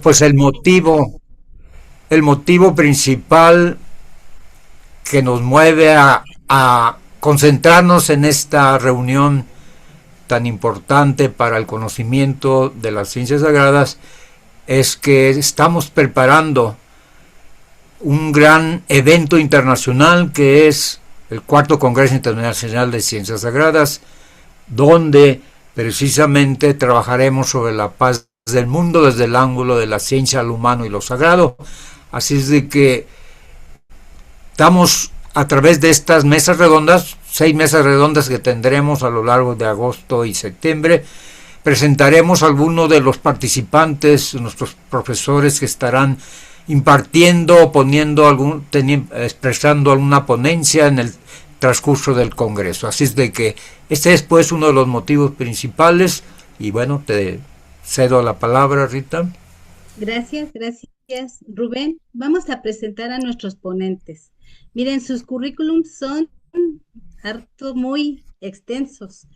Pues el motivo principal que nos mueve a concentrarnos en esta reunión tan importante para el conocimiento de las ciencias sagradas es que estamos preparando un gran evento internacional que es el cuarto Congreso Internacional de Ciencias Sagradas, donde precisamente trabajaremos sobre la paz del mundo desde el ángulo de la ciencia, lo humano y lo sagrado. Así es de que estamos a través de estas mesas redondas, 6 mesas redondas que tendremos a lo largo de agosto y septiembre, presentaremos a algunos de los participantes, nuestros profesores que estarán impartiendo, expresando alguna ponencia en el transcurso del Congreso. Así es de que este es pues uno de los motivos principales y bueno, te cedo la palabra, Rita. Gracias, gracias, Rubén. Vamos a presentar a nuestros ponentes. Miren, sus currículums son muy extensos,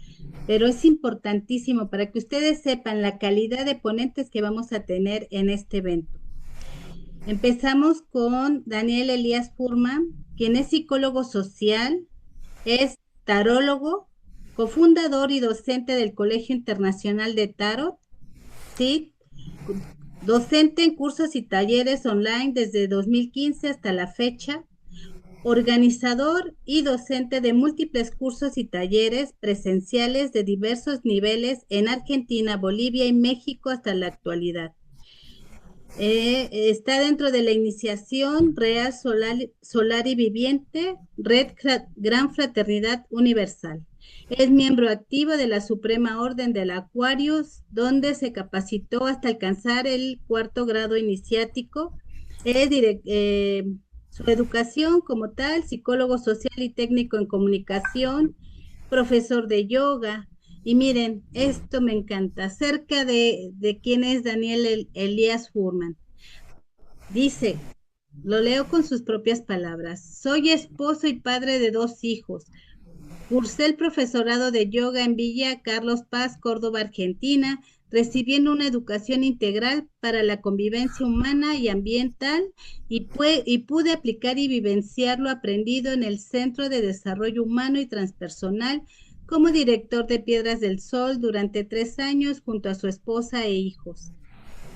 pero es importantísimo para que ustedes sepan la calidad de ponentes que vamos a tener en este evento. Empezamos con Daniel Elías Furman, quien es psicólogo social, es tarólogo, cofundador y docente del Colegio Internacional de Tarot, ¿sí? Docente en cursos y talleres online desde 2015 hasta la fecha, organizador y docente de múltiples cursos y talleres presenciales de diversos niveles en Argentina, Bolivia y México hasta la actualidad. Está dentro de la iniciación Real Solar y Viviente, Red Gran Fraternidad Universal. Es miembro activo de la Suprema Orden del Aquarius, donde se capacitó hasta alcanzar el 4º grado iniciático. Su educación como tal, psicólogo social y técnico en comunicación, profesor de yoga. Y miren, esto me encanta, acerca de quién es Daniel Elías Furman. Dice, lo leo con sus propias palabras: soy esposo y padre de 2 hijos. Cursé el profesorado de yoga en Villa Carlos Paz, Córdoba, Argentina, recibiendo una educación integral para la convivencia humana y ambiental y pude aplicar y vivenciar lo aprendido en el Centro de Desarrollo Humano y Transpersonal como director de Piedras del Sol durante 3 años junto a su esposa e hijos.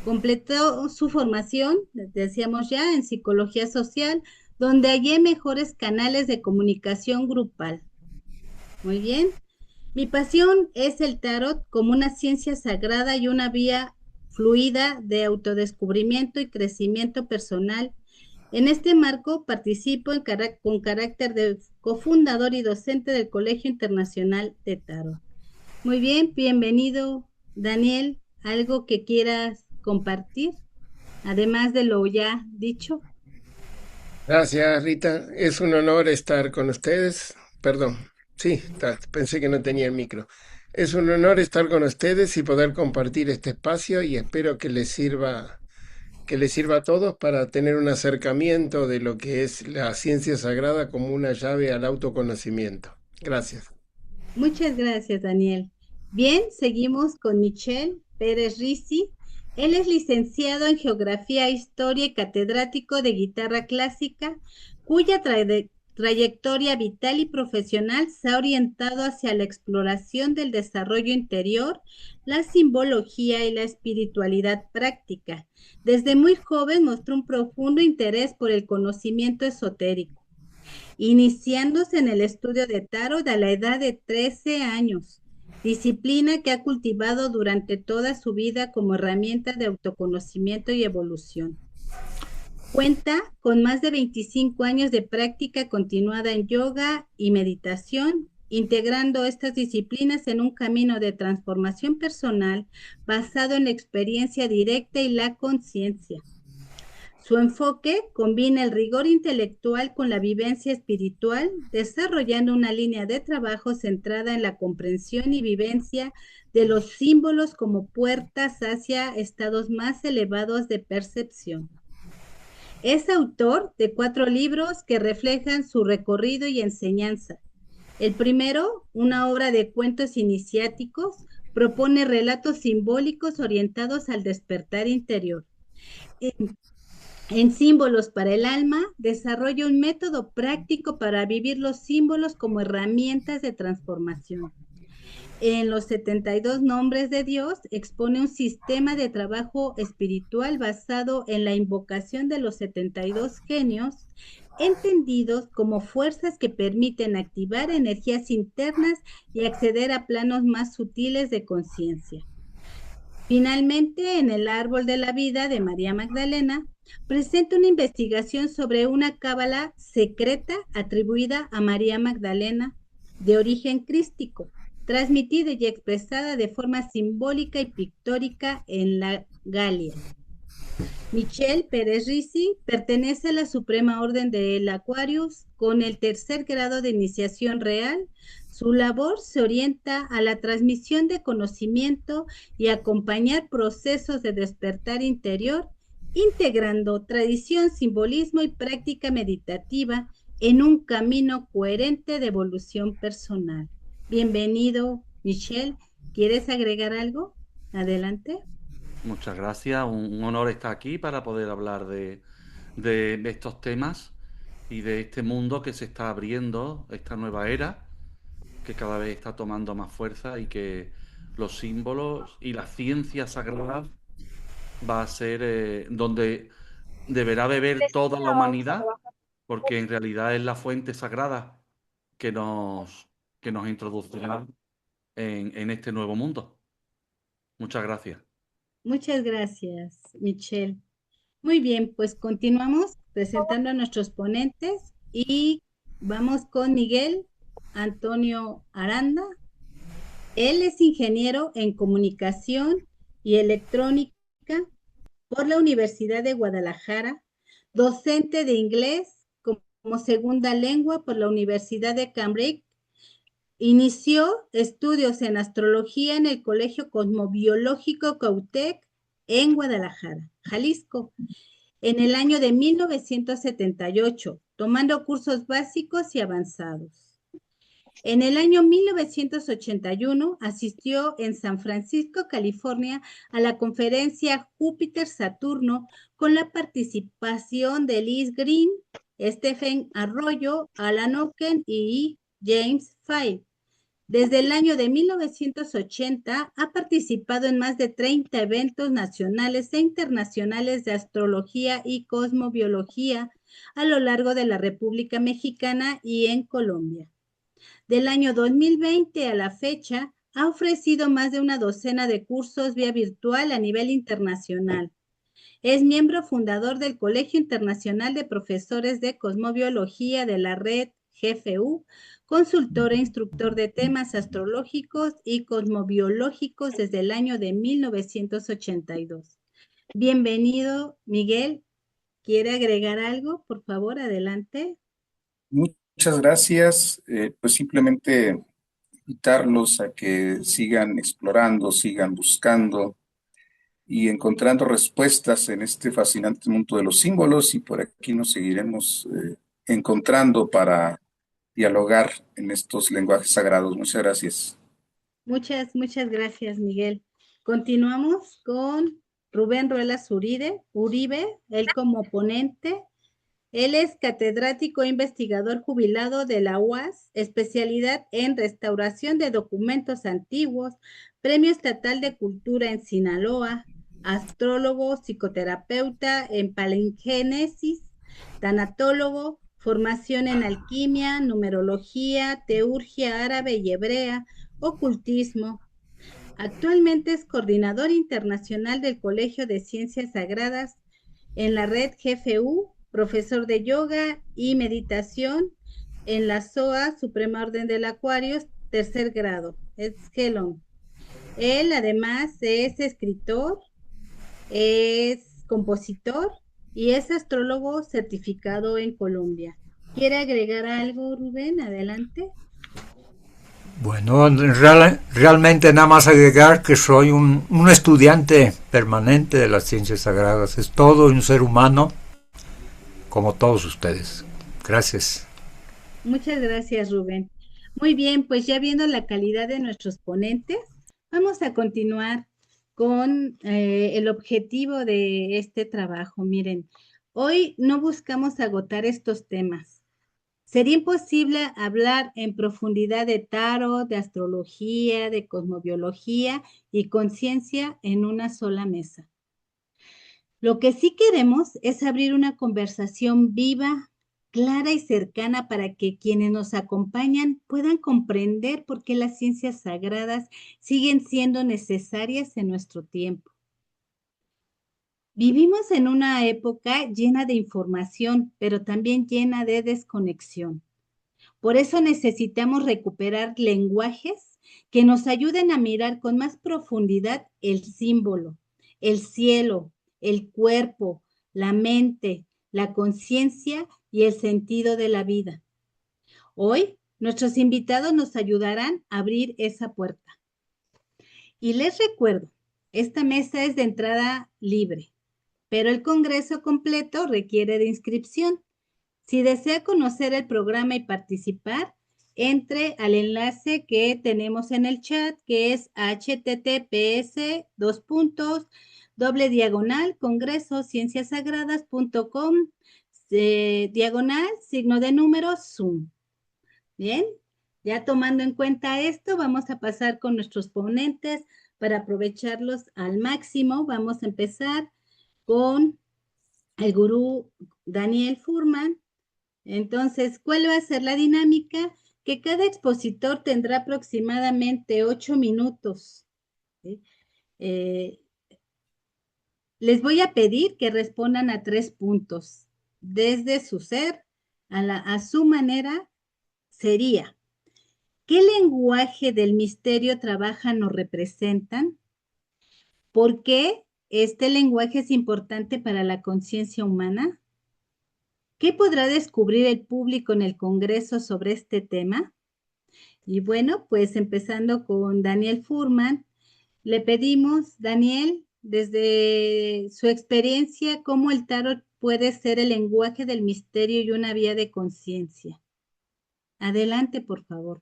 Completó su formación, decíamos ya, en psicología social, donde hallé mejores canales de comunicación grupal. Muy bien. Mi pasión es el tarot como una ciencia sagrada y una vía fluida de autodescubrimiento y crecimiento personal. En este marco participo con carácter de cofundador y docente del Colegio Internacional de Tarot. Muy bien, bienvenido, Daniel. ¿Algo que quieras compartir, además de lo ya dicho? Gracias, Rita. Es un honor estar con ustedes. Perdón, sí, pensé que no tenía el micro. Es un honor estar con ustedes y poder compartir este espacio y espero que les sirva a todos para tener un acercamiento de lo que es la ciencia sagrada como una llave al autoconocimiento. Gracias. Muchas gracias, Daniel. Bien, seguimos con Michel Pérez Risi. Él es licenciado en Geografía e Historia y catedrático de guitarra clásica, cuya trayectoria vital y profesional se ha orientado hacia la exploración del desarrollo interior, la simbología y la espiritualidad práctica. Desde muy joven mostró un profundo interés por el conocimiento esotérico, iniciándose en el estudio de tarot a la edad de 13 años, disciplina que ha cultivado durante toda su vida como herramienta de autoconocimiento y evolución. Cuenta con más de 25 años de práctica continuada en yoga y meditación, integrando estas disciplinas en un camino de transformación personal basado en la experiencia directa y la conciencia. Su enfoque combina el rigor intelectual con la vivencia espiritual, desarrollando una línea de trabajo centrada en la comprensión y vivencia de los símbolos como puertas hacia estados más elevados de percepción. Es autor de 4 libros que reflejan su recorrido y enseñanza. El primero, una obra de cuentos iniciáticos, propone relatos simbólicos orientados al despertar interior. En, en Símbolos para el Alma, desarrolla un método práctico para vivir los símbolos como herramientas de transformación. En los 72 nombres de Dios expone un sistema de trabajo espiritual basado en la invocación de los 72 genios, entendidos como fuerzas que permiten activar energías internas y acceder a planos más sutiles de conciencia. Finalmente, en el Árbol de la Vida de María Magdalena, presenta una investigación sobre una cábala secreta atribuida a María Magdalena de origen crístico, transmitida y expresada de forma simbólica y pictórica en la Galia. Michelle Pérez Risi pertenece a la Suprema Orden del Aquarius con el tercer grado de iniciación real. Su labor se orienta a la transmisión de conocimiento y acompañar procesos de despertar interior, integrando tradición, simbolismo y práctica meditativa en un camino coherente de evolución personal. Bienvenido, Michelle. ¿Quieres agregar algo? Adelante. Muchas gracias, un honor estar aquí para poder hablar de estos temas y de este mundo que se está abriendo, esta nueva era, que cada vez está tomando más fuerza y que los símbolos y la ciencia sagrada va a ser donde deberá beber toda la humanidad, porque en realidad es la fuente sagrada que que nos introducirá en este nuevo mundo. Muchas gracias. Muchas gracias, Michelle. Muy bien, pues continuamos presentando a nuestros ponentes y vamos con Miguel Antonio Aranda. Él es ingeniero en comunicación y electrónica por la Universidad de Guadalajara, docente de inglés como segunda lengua por la Universidad de Cambridge. Inició estudios en astrología en el Colegio Cosmobiológico Cautec en Guadalajara, Jalisco, en el año de 1978, tomando cursos básicos y avanzados. En el año 1981 asistió en San Francisco, California, a la conferencia Júpiter-Saturno con la participación de Liz Green, Stephen Arroyo, Alan Oken y James Fay. Desde el año de 1980 ha participado en más de 30 eventos nacionales e internacionales de astrología y cosmobiología a lo largo de la República Mexicana y en Colombia. Del año 2020 a la fecha, ha ofrecido más de una docena de cursos vía virtual a nivel internacional. Es miembro fundador del Colegio Internacional de Profesores de Cosmobiología de la red GFU, consultor e instructor de temas astrológicos y cosmobiológicos desde el año de 1982. Bienvenido, Miguel. ¿Quiere agregar algo? Por favor, adelante. Muchas gracias. Pues simplemente invitarlos a que sigan explorando, sigan buscando y encontrando respuestas en este fascinante mundo de los símbolos, y por aquí nos seguiremos encontrando para dialogar en estos lenguajes sagrados. Muchas gracias. Muchas gracias, Miguel. Continuamos con Rubén Ruelas Uribe, él como ponente. Él es catedrático e investigador jubilado de la UAS, especialidad en restauración de documentos antiguos, Premio Estatal de Cultura en Sinaloa, astrólogo, psicoterapeuta en palingénesis, tanatólogo, formación en alquimia, numerología, teurgia árabe y hebrea, ocultismo. Actualmente es coordinador internacional del Colegio de Ciencias Sagradas en la red GFU, profesor de yoga y meditación en la SOA, Suprema Orden del Aquarius, tercer grado, es Gelon. Él además es escritor, es compositor y es astrólogo certificado en Colombia. ¿Quiere agregar algo, Rubén? Adelante. Bueno, realmente nada más agregar que soy un estudiante permanente de las ciencias sagradas. Es todo un ser humano como todos ustedes. Gracias. Muchas gracias, Rubén. Muy bien, pues ya viendo la calidad de nuestros ponentes, vamos a continuar con el objetivo de este trabajo. Miren, hoy no buscamos agotar estos temas. Sería imposible hablar en profundidad de tarot, de astrología, de cosmobiología y conciencia en una sola mesa. Lo que sí queremos es abrir una conversación viva, clara y cercana para que quienes nos acompañan puedan comprender por qué las ciencias sagradas siguen siendo necesarias en nuestro tiempo. Vivimos en una época llena de información, pero también llena de desconexión. Por eso necesitamos recuperar lenguajes que nos ayuden a mirar con más profundidad el símbolo, el cielo, el cuerpo, la mente, la conciencia y el sentido de la vida. Hoy, nuestros invitados nos ayudarán a abrir esa puerta. Y les recuerdo, esta mesa es de entrada libre, pero el congreso completo requiere de inscripción. Si desea conocer el programa y participar, entre al enlace que tenemos en el chat, que es https://congresocienciasagradas.com signo de número Zoom. Bien, ya tomando en cuenta esto, vamos a pasar con nuestros ponentes para aprovecharlos al máximo. Vamos a empezar con el gurú Daniel Furman. Entonces, ¿cuál va a ser la dinámica? Que cada expositor tendrá aproximadamente 8 minutos. ¿Sí? Les voy a pedir que respondan a 3 puntos. Desde su ser, a su manera, sería, ¿qué lenguaje del misterio trabajan o representan? ¿Por qué este lenguaje es importante para la conciencia humana? ¿Qué podrá descubrir el público en el Congreso sobre este tema? Y bueno, pues empezando con Daniel Furman, le pedimos, Daniel, desde su experiencia, cómo el tarot puede ser el lenguaje del misterio y una vía de conciencia. Adelante, por favor.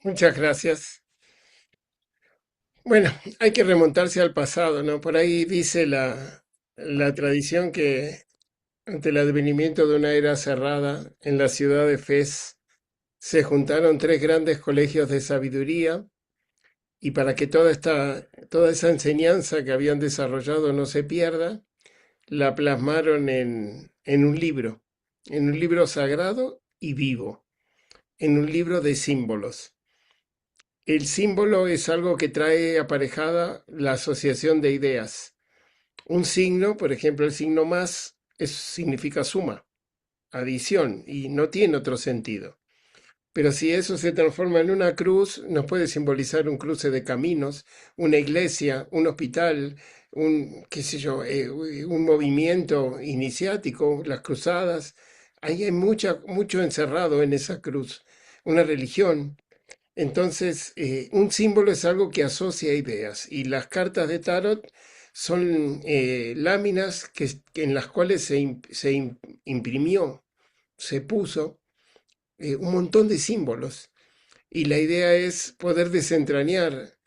Muchas gracias. Bueno, hay que remontarse al pasado, ¿no? Por ahí dice la tradición que ante el advenimiento de una era cerrada en la ciudad de Fez, se juntaron 3 grandes colegios de sabiduría y para que toda esa enseñanza que habían desarrollado no se pierda, la plasmaron en un libro sagrado y vivo, en un libro de símbolos. El símbolo es algo que trae aparejada la asociación de ideas. Un signo, por ejemplo, el signo más, significa suma, adición, y no tiene otro sentido. Pero si eso se transforma en una cruz, nos puede simbolizar un cruce de caminos, una iglesia, un hospital, qué sé yo, un movimiento iniciático, las cruzadas. Ahí hay mucho encerrado en esa cruz, una religión. Entonces, un símbolo es algo que asocia ideas y las cartas de tarot son láminas en las cuales se imprimió, se puso un montón de símbolos y la idea es poder desentrañar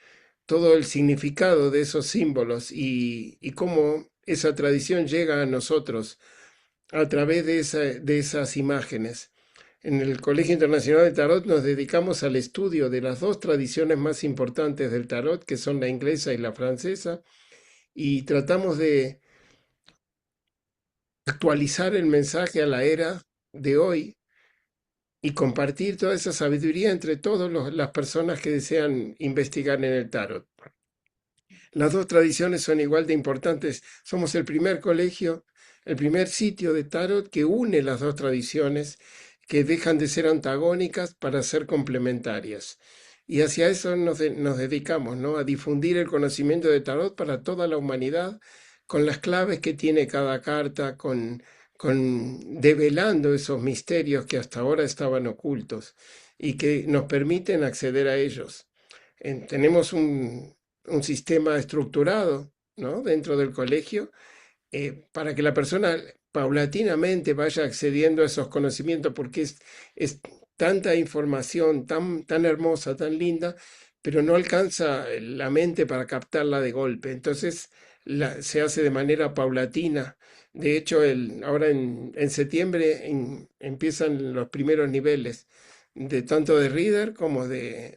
todo el significado de esos símbolos y cómo esa tradición llega a nosotros a través de esas imágenes. En el Colegio Internacional de Tarot nos dedicamos al estudio de las 2 tradiciones más importantes del tarot, que son la inglesa y la francesa, y tratamos de actualizar el mensaje a la era de hoy y compartir toda esa sabiduría entre todas las personas que desean investigar en el tarot. Las 2 tradiciones son igual de importantes. Somos el primer colegio, el primer sitio de tarot que une las 2 tradiciones, que dejan de ser antagónicas para ser complementarias. Y hacia eso nos dedicamos, ¿no? A difundir el conocimiento de tarot para toda la humanidad, con las claves que tiene cada carta, con develando esos misterios que hasta ahora estaban ocultos y que nos permiten acceder a ellos. Tenemos un sistema estructurado, ¿no? Dentro del colegio, para que la persona paulatinamente vaya accediendo a esos conocimientos, porque es tanta información tan hermosa, tan linda, pero no alcanza la mente para captarla de golpe. Entonces se hace de manera paulatina. De hecho, ahora en septiembre empiezan los primeros niveles, de tanto de Reader como de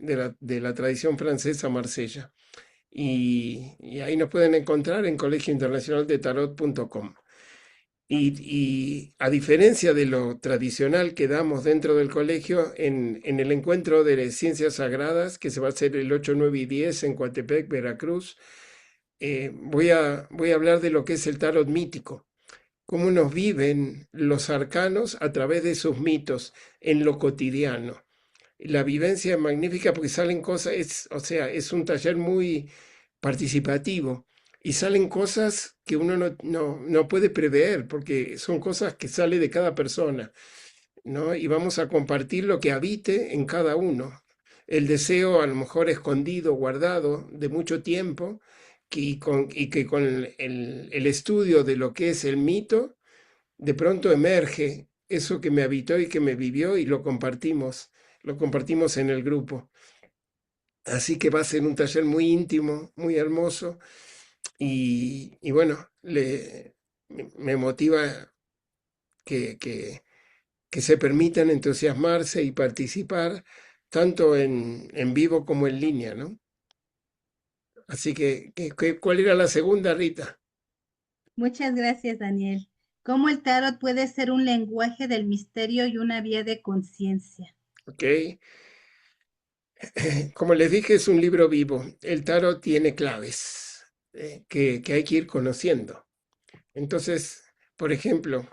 la tradición francesa Marsella. Y ahí nos pueden encontrar en colegiointernacionaldetarot.com. Y a diferencia de lo tradicional que damos dentro del colegio, en el encuentro de ciencias sagradas, que se va a hacer el 8, 9 y 10 en Coatepec, Veracruz, voy a hablar de lo que es el tarot mítico, cómo nos viven los arcanos a través de sus mitos en lo cotidiano. La vivencia es magnífica porque salen cosas, o sea, es un taller muy participativo y salen cosas que uno no puede prever porque son cosas que sale de cada persona, ¿no? Y vamos a compartir lo que habite en cada uno. El deseo a lo mejor escondido, guardado de mucho tiempo, y que con el estudio de lo que es el mito, de pronto emerge eso que me habitó y que me vivió y lo compartimos en el grupo. Así que va a ser un taller muy íntimo, muy hermoso y bueno, me motiva que, que, que se permitan entusiasmarse y participar tanto en vivo como en línea, ¿no? Así ¿cuál era la segunda, Rita? Muchas gracias, Daniel. ¿Cómo el tarot puede ser un lenguaje del misterio y una vía de conciencia? ¿Ok? Como les dije, es un libro vivo. El tarot tiene claves que hay que ir conociendo. Entonces, por ejemplo,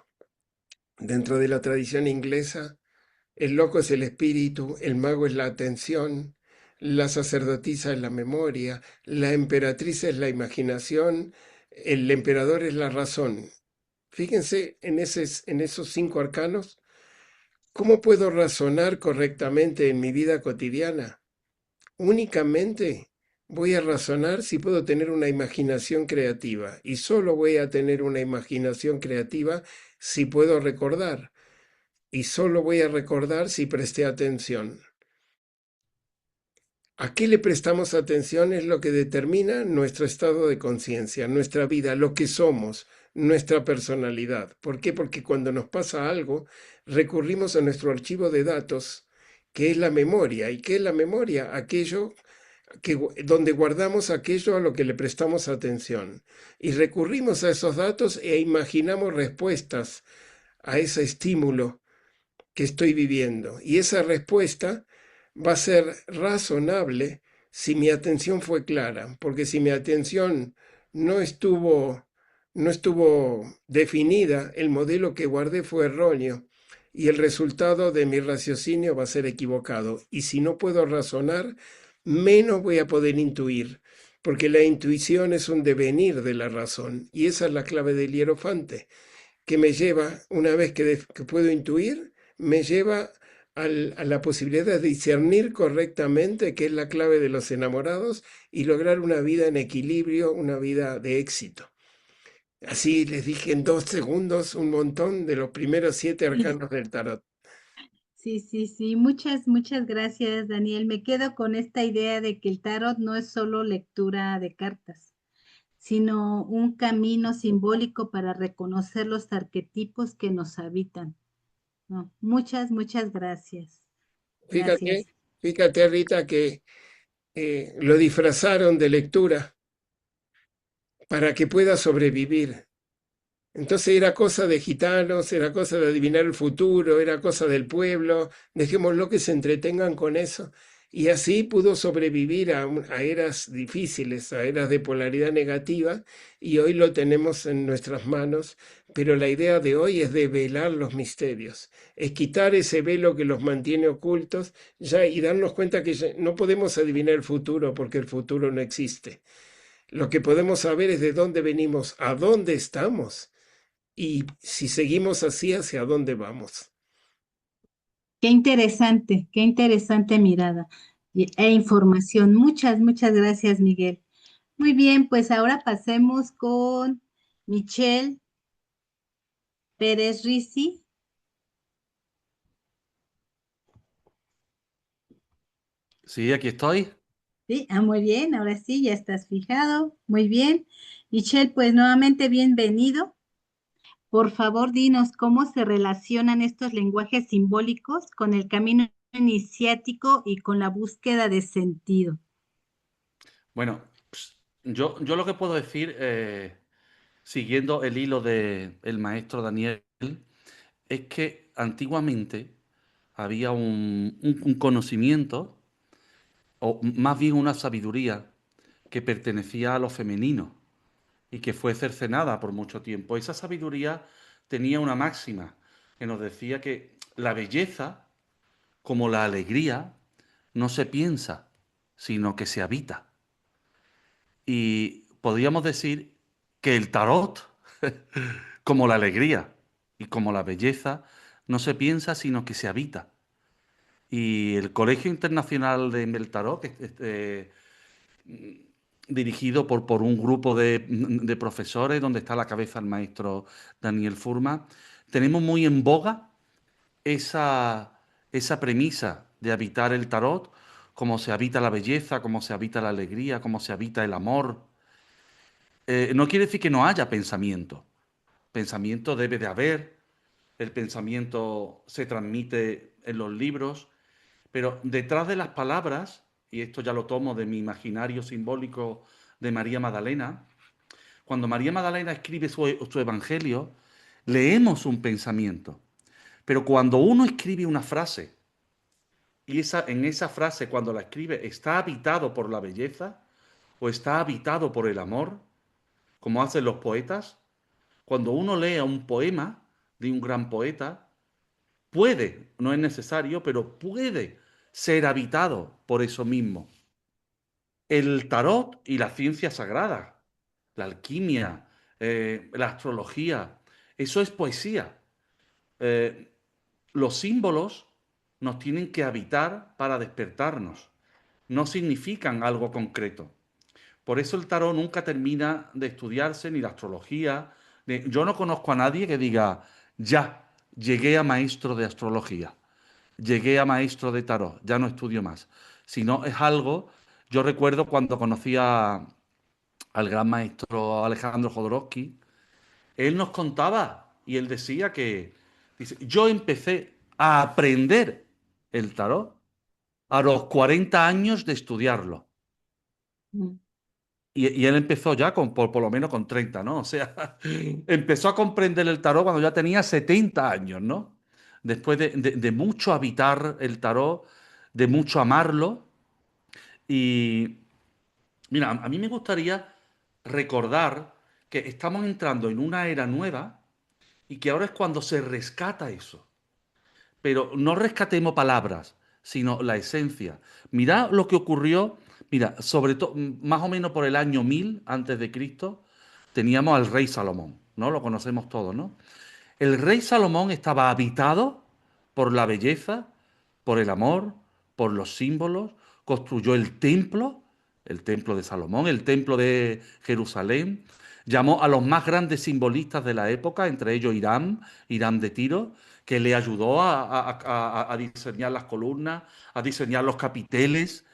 dentro de la tradición inglesa, el loco es el espíritu, el mago es la atención, la sacerdotisa es la memoria, la emperatriz es la imaginación, el emperador es la razón. Fíjense en esos 5 arcanos. ¿Cómo puedo razonar correctamente en mi vida cotidiana? Únicamente voy a razonar si puedo tener una imaginación creativa y solo voy a tener una imaginación creativa si puedo recordar y solo voy a recordar si presté atención. ¿A qué le prestamos atención? Es lo que determina nuestro estado de conciencia, nuestra vida, lo que somos, nuestra personalidad. ¿Por qué? Porque cuando nos pasa algo, recurrimos a nuestro archivo de datos, que es la memoria. ¿Y qué es la memoria? Aquello donde guardamos aquello a lo que le prestamos atención. Y recurrimos a esos datos e imaginamos respuestas a ese estímulo que estoy viviendo. Y esa respuesta va a ser razonable si mi atención fue clara, porque si mi atención no estuvo, no estuvo definida, el modelo que guardé fue erróneo y el resultado de mi raciocinio va a ser equivocado. Y si no puedo razonar, menos voy a poder intuir, porque la intuición es un devenir de la razón y esa es la clave del hierofante que me lleva, una vez que puedo intuir, me lleva a la posibilidad de discernir correctamente, que es la clave de los enamorados, y lograr una vida en equilibrio, una vida de éxito. Así les dije en 2 segundos un montón de los primeros 7 Sí, arcanos del tarot. sí, sí, sí. Muchas gracias, Daniel. Me quedo con esta idea de que el tarot no es solo lectura de cartas, sino un camino simbólico para reconocer los arquetipos que nos habitan. No, muchas gracias. Fíjate, Gracias. fíjate Rita, que lo disfrazaron de lectura para que pueda sobrevivir. Entonces era cosa de gitanos, era cosa de adivinar el futuro, era cosa del pueblo, dejémoslo que se entretengan con eso. Y así pudo sobrevivir a eras difíciles, a eras de polaridad negativa, y hoy lo tenemos en nuestras manos, pero la idea de hoy es develar los misterios, es quitar ese velo que los mantiene ocultos ya y darnos cuenta que no podemos adivinar el futuro porque el futuro no existe. Lo que podemos saber es de dónde venimos, a dónde estamos y si seguimos así, ¿hacia dónde vamos? Qué interesante mirada e información. Muchas gracias, Miguel. Muy bien, pues ahora pasemos con Michelle Pérez Risi. Sí, aquí estoy. Sí, muy bien, ahora sí, ya estás fijado. Muy bien. Michelle, pues nuevamente bienvenido. Por favor, dinos cómo se relacionan estos lenguajes simbólicos con el camino iniciático y con la búsqueda de sentido. Bueno, yo lo que puedo decir, siguiendo el hilo del maestro Daniel, es que antiguamente había un conocimiento, o más bien una sabiduría, que pertenecía a lo femenino y que fue cercenada por mucho tiempo. Esa sabiduría tenía una máxima que nos decía que la belleza, como la alegría, no se piensa, sino que se habita. Y podríamos decir que el tarot, como la alegría y como la belleza, no se piensa, sino que se habita. Y el Colegio Internacional del Tarot, dirigido por un grupo de profesores, donde está a la cabeza el maestro Daniel Furman, tenemos muy en boga esa premisa de habitar el tarot, como se habita la belleza, como se habita la alegría, como se habita el amor. No quiere decir que no haya pensamiento. Pensamiento debe de haber, el pensamiento se transmite en los libros, pero detrás de las palabras, y esto ya lo tomo de mi imaginario simbólico de María Magdalena, cuando María Magdalena escribe su evangelio, leemos un pensamiento. Pero cuando uno escribe una frase, y en esa frase, cuando la escribe, está habitado por la belleza o está habitado por el amor, como hacen los poetas, cuando uno lee un poema de un gran poeta, puede, no es necesario, pero puede ser habitado por eso mismo. El tarot y la ciencia sagrada, la alquimia, la astrología, eso es poesía. Eh, los símbolos nos tienen que habitar para despertarnos. No significan algo concreto. Por eso el tarot nunca termina de estudiarse, ni la astrología. Yo no conozco a nadie que diga, ya, llegué a maestro de astrología, llegué a maestro de tarot, ya no estudio más. Si no, es algo, yo recuerdo cuando conocí al gran maestro Alejandro Jodorowsky, él nos contaba y él decía que, dice, yo empecé a aprender el tarot a los 40 años de estudiarlo. Mm. Y él empezó ya por lo menos con 30, ¿no? O sea, empezó a comprender el tarot cuando ya tenía 70 años, ¿no? Después de mucho habitar el tarot, de mucho amarlo. Y mira, a mí me gustaría recordar que estamos entrando en una era nueva y que ahora es cuando se rescata eso. Pero no rescatemos palabras, sino la esencia. Mirad lo que ocurrió, mira, sobre todo, más o menos por el año 1000 antes de Cristo, teníamos al rey Salomón, ¿no? Lo conocemos todos, ¿no? El rey Salomón estaba habitado por la belleza, por el amor, por los símbolos, construyó el templo de Salomón, el templo de Jerusalén, llamó a los más grandes simbolistas de la época, entre ellos Irán de Tiro, que le ayudó a diseñar las columnas, a diseñar los capiteles.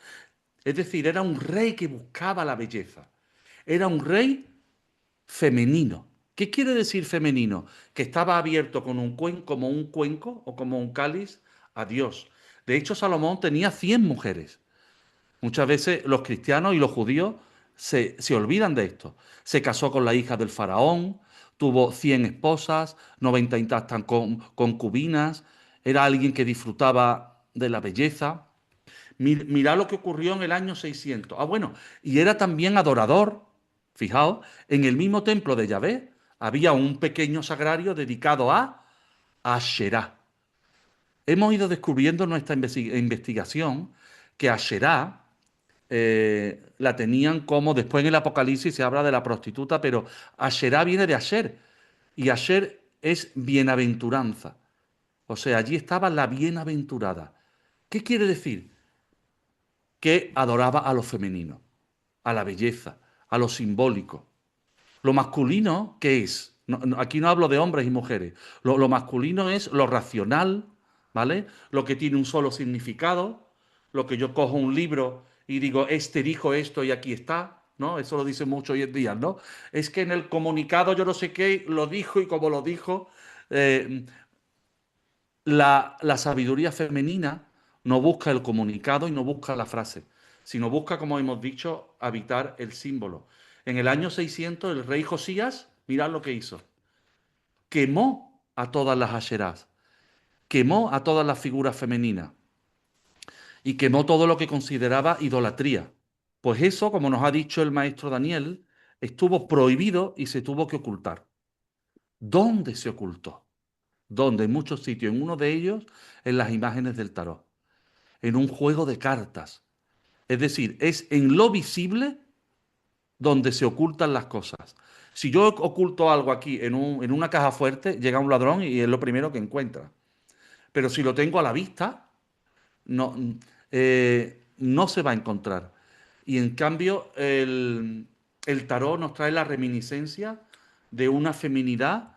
Es decir, era un rey que buscaba la belleza. Era un rey femenino. ¿Qué quiere decir femenino? Que estaba abierto como un cuenco o como un cáliz a Dios. De hecho, Salomón tenía 100 mujeres. Muchas veces los cristianos y los judíos se olvidan de esto. Se casó con la hija del faraón, tuvo 100 esposas, 90 y tantas concubinas, era alguien que disfrutaba de la belleza. Mirá lo que ocurrió en el año 600. Ah, bueno, y era también adorador. Fijaos, en el mismo templo de Yahvé había un pequeño sagrario dedicado a Asherá. Hemos ido descubriendo en nuestra investigación que Asherá la tenían como, después en el Apocalipsis se habla de la prostituta, pero Asherá viene de Asher, y Asher es bienaventuranza. O sea, allí estaba la bienaventurada. ¿Qué quiere decir? Que adoraba a lo femenino, a la belleza, a lo simbólico. Lo masculino, ¿qué es? Aquí no hablo de hombres y mujeres. Lo masculino es lo racional, ¿vale? Lo que tiene un solo significado, lo que yo cojo un libro y digo, este dijo esto y aquí está, ¿no? Eso lo dicen mucho hoy en día, ¿no? Es que en el comunicado yo no sé qué lo dijo y como lo dijo. eh, la sabiduría femenina no busca el comunicado y no busca la frase, sino busca, como hemos dicho, habitar el símbolo. En el año 600, el rey Josías, mirad lo que hizo. Quemó a todas las asherás, quemó a todas las figuras femeninas y quemó todo lo que consideraba idolatría. Pues eso, como nos ha dicho el maestro Daniel, estuvo prohibido y se tuvo que ocultar. ¿Dónde se ocultó? ¿Dónde? En muchos sitios. En uno de ellos, en las imágenes del tarot. En un juego de cartas. Es decir, es en lo visible donde se ocultan las cosas. Si yo oculto algo aquí en una caja fuerte, llega un ladrón y es lo primero que encuentra. Pero si lo tengo a la vista, no, no se va a encontrar. Y en cambio, el tarot nos trae la reminiscencia de una feminidad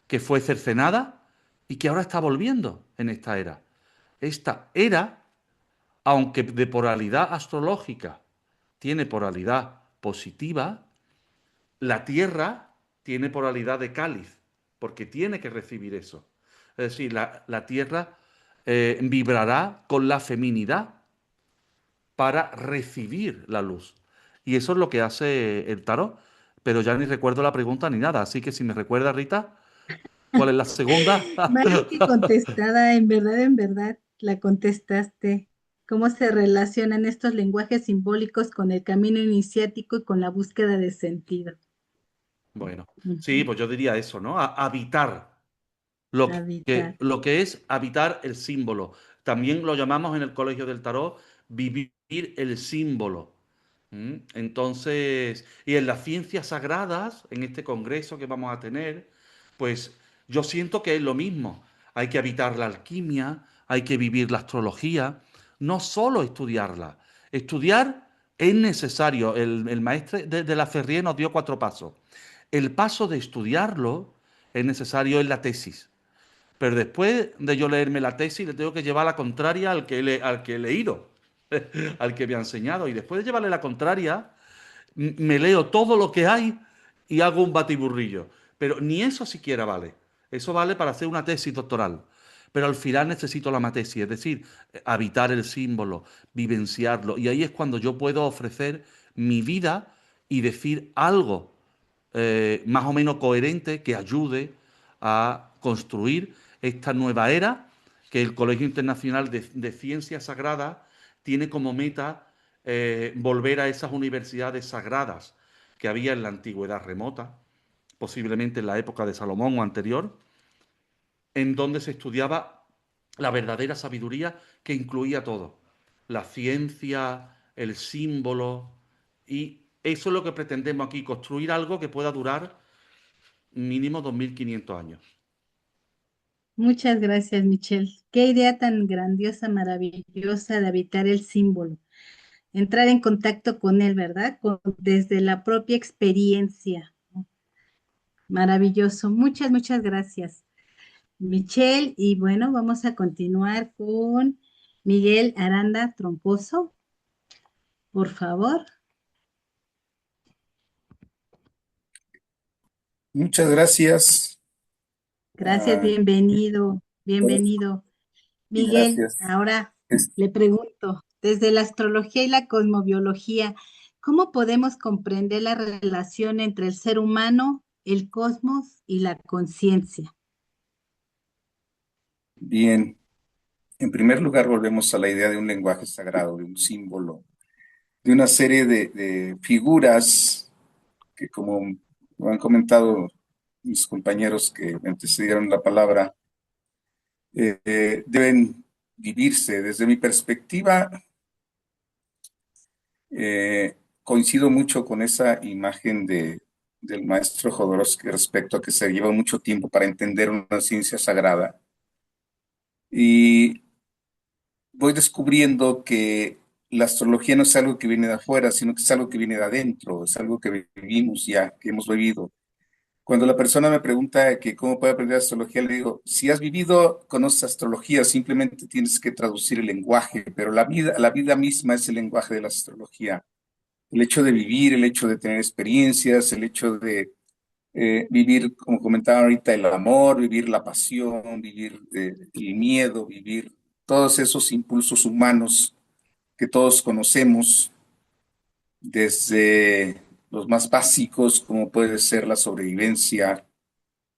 que fue cercenada y que ahora está volviendo en esta era. Esta era, aunque de polaridad astrológica tiene polaridad positiva, la Tierra tiene polaridad de cáliz, porque tiene que recibir eso. Es decir, la Tierra vibrará con la feminidad para recibir la luz. Y eso es lo que hace el tarot. Pero ya ni recuerdo la pregunta ni nada. Así que si me recuerda, Rita, ¿cuál es la segunda? Más que contestada, en verdad, la contestaste. ¿Cómo se relacionan estos lenguajes simbólicos con el camino iniciático y con la búsqueda de sentido? Bueno, sí, Ujú. pues yo diría eso, ¿no? Habitar. Lo Habitar. lo que es habitar el símbolo. También lo llamamos en el Colegio del Tarot vivir el símbolo. ¿Mm? Entonces, y en las ciencias sagradas, en este congreso que vamos a tener, pues yo siento que es lo mismo. Hay que habitar la alquimia, hay que vivir la astrología, no solo estudiarla. Estudiar es necesario. El maestro de la Ferrier nos dio 4 pasos. El paso de estudiarlo es necesario en la tesis. Pero después de yo leerme la tesis, le tengo que llevar la contraria al que he leído, al que me ha enseñado. Y después de llevarle la contraria, me leo todo lo que hay y hago un batiburrillo. Pero ni eso siquiera vale. Eso vale para hacer una tesis doctoral. Pero al final necesito la matesis, es decir, habitar el símbolo, vivenciarlo. Y ahí es cuando yo puedo ofrecer mi vida y decir algo más o menos coherente que ayude a construir esta nueva era que el Colegio Internacional de Ciencias Sagradas tiene como meta volver a esas universidades sagradas que había en la antigüedad remota, posiblemente en la época de Salomón o anterior, en donde se estudiaba la verdadera sabiduría que incluía todo, la ciencia, el símbolo, y eso es lo que pretendemos aquí, construir algo que pueda durar mínimo 2500 años. Muchas gracias, Michelle. Qué idea tan grandiosa, maravillosa de habitar el símbolo. Entrar en contacto con él, ¿verdad? Desde la propia experiencia. Maravilloso. Muchas, muchas gracias, Michelle. Y bueno, vamos a continuar con Miguel Aranda Tromposo, por favor. Muchas gracias. Gracias, Ah, bienvenido, bienvenido. Miguel, gracias. ahora le pregunto, desde la astrología y la cosmobiología, ¿cómo podemos comprender la relación entre el ser humano, el cosmos y la conciencia? Bien, en primer lugar volvemos a la idea de un lenguaje sagrado, de un símbolo, de una serie de figuras que, como han comentado mis compañeros que me antecedieron la palabra, deben vivirse. Desde mi perspectiva, coincido mucho con esa imagen del maestro Jodorowsky respecto a que se lleva mucho tiempo para entender una ciencia sagrada. Y voy descubriendo que la astrología no es algo que viene de afuera, sino que es algo que viene de adentro, es algo que vivimos ya, que hemos vivido. Cuando la persona me pregunta que cómo puede aprender astrología, le digo, si has vivido, conoces astrología, simplemente tienes que traducir el lenguaje, pero la vida misma es el lenguaje de la astrología. El hecho de vivir, el hecho de tener experiencias, el hecho de vivir, como comentaba ahorita, el amor, vivir la pasión, vivir el miedo, vivir todos esos impulsos humanos que todos conocemos, desde los más básicos, como puede ser la sobrevivencia,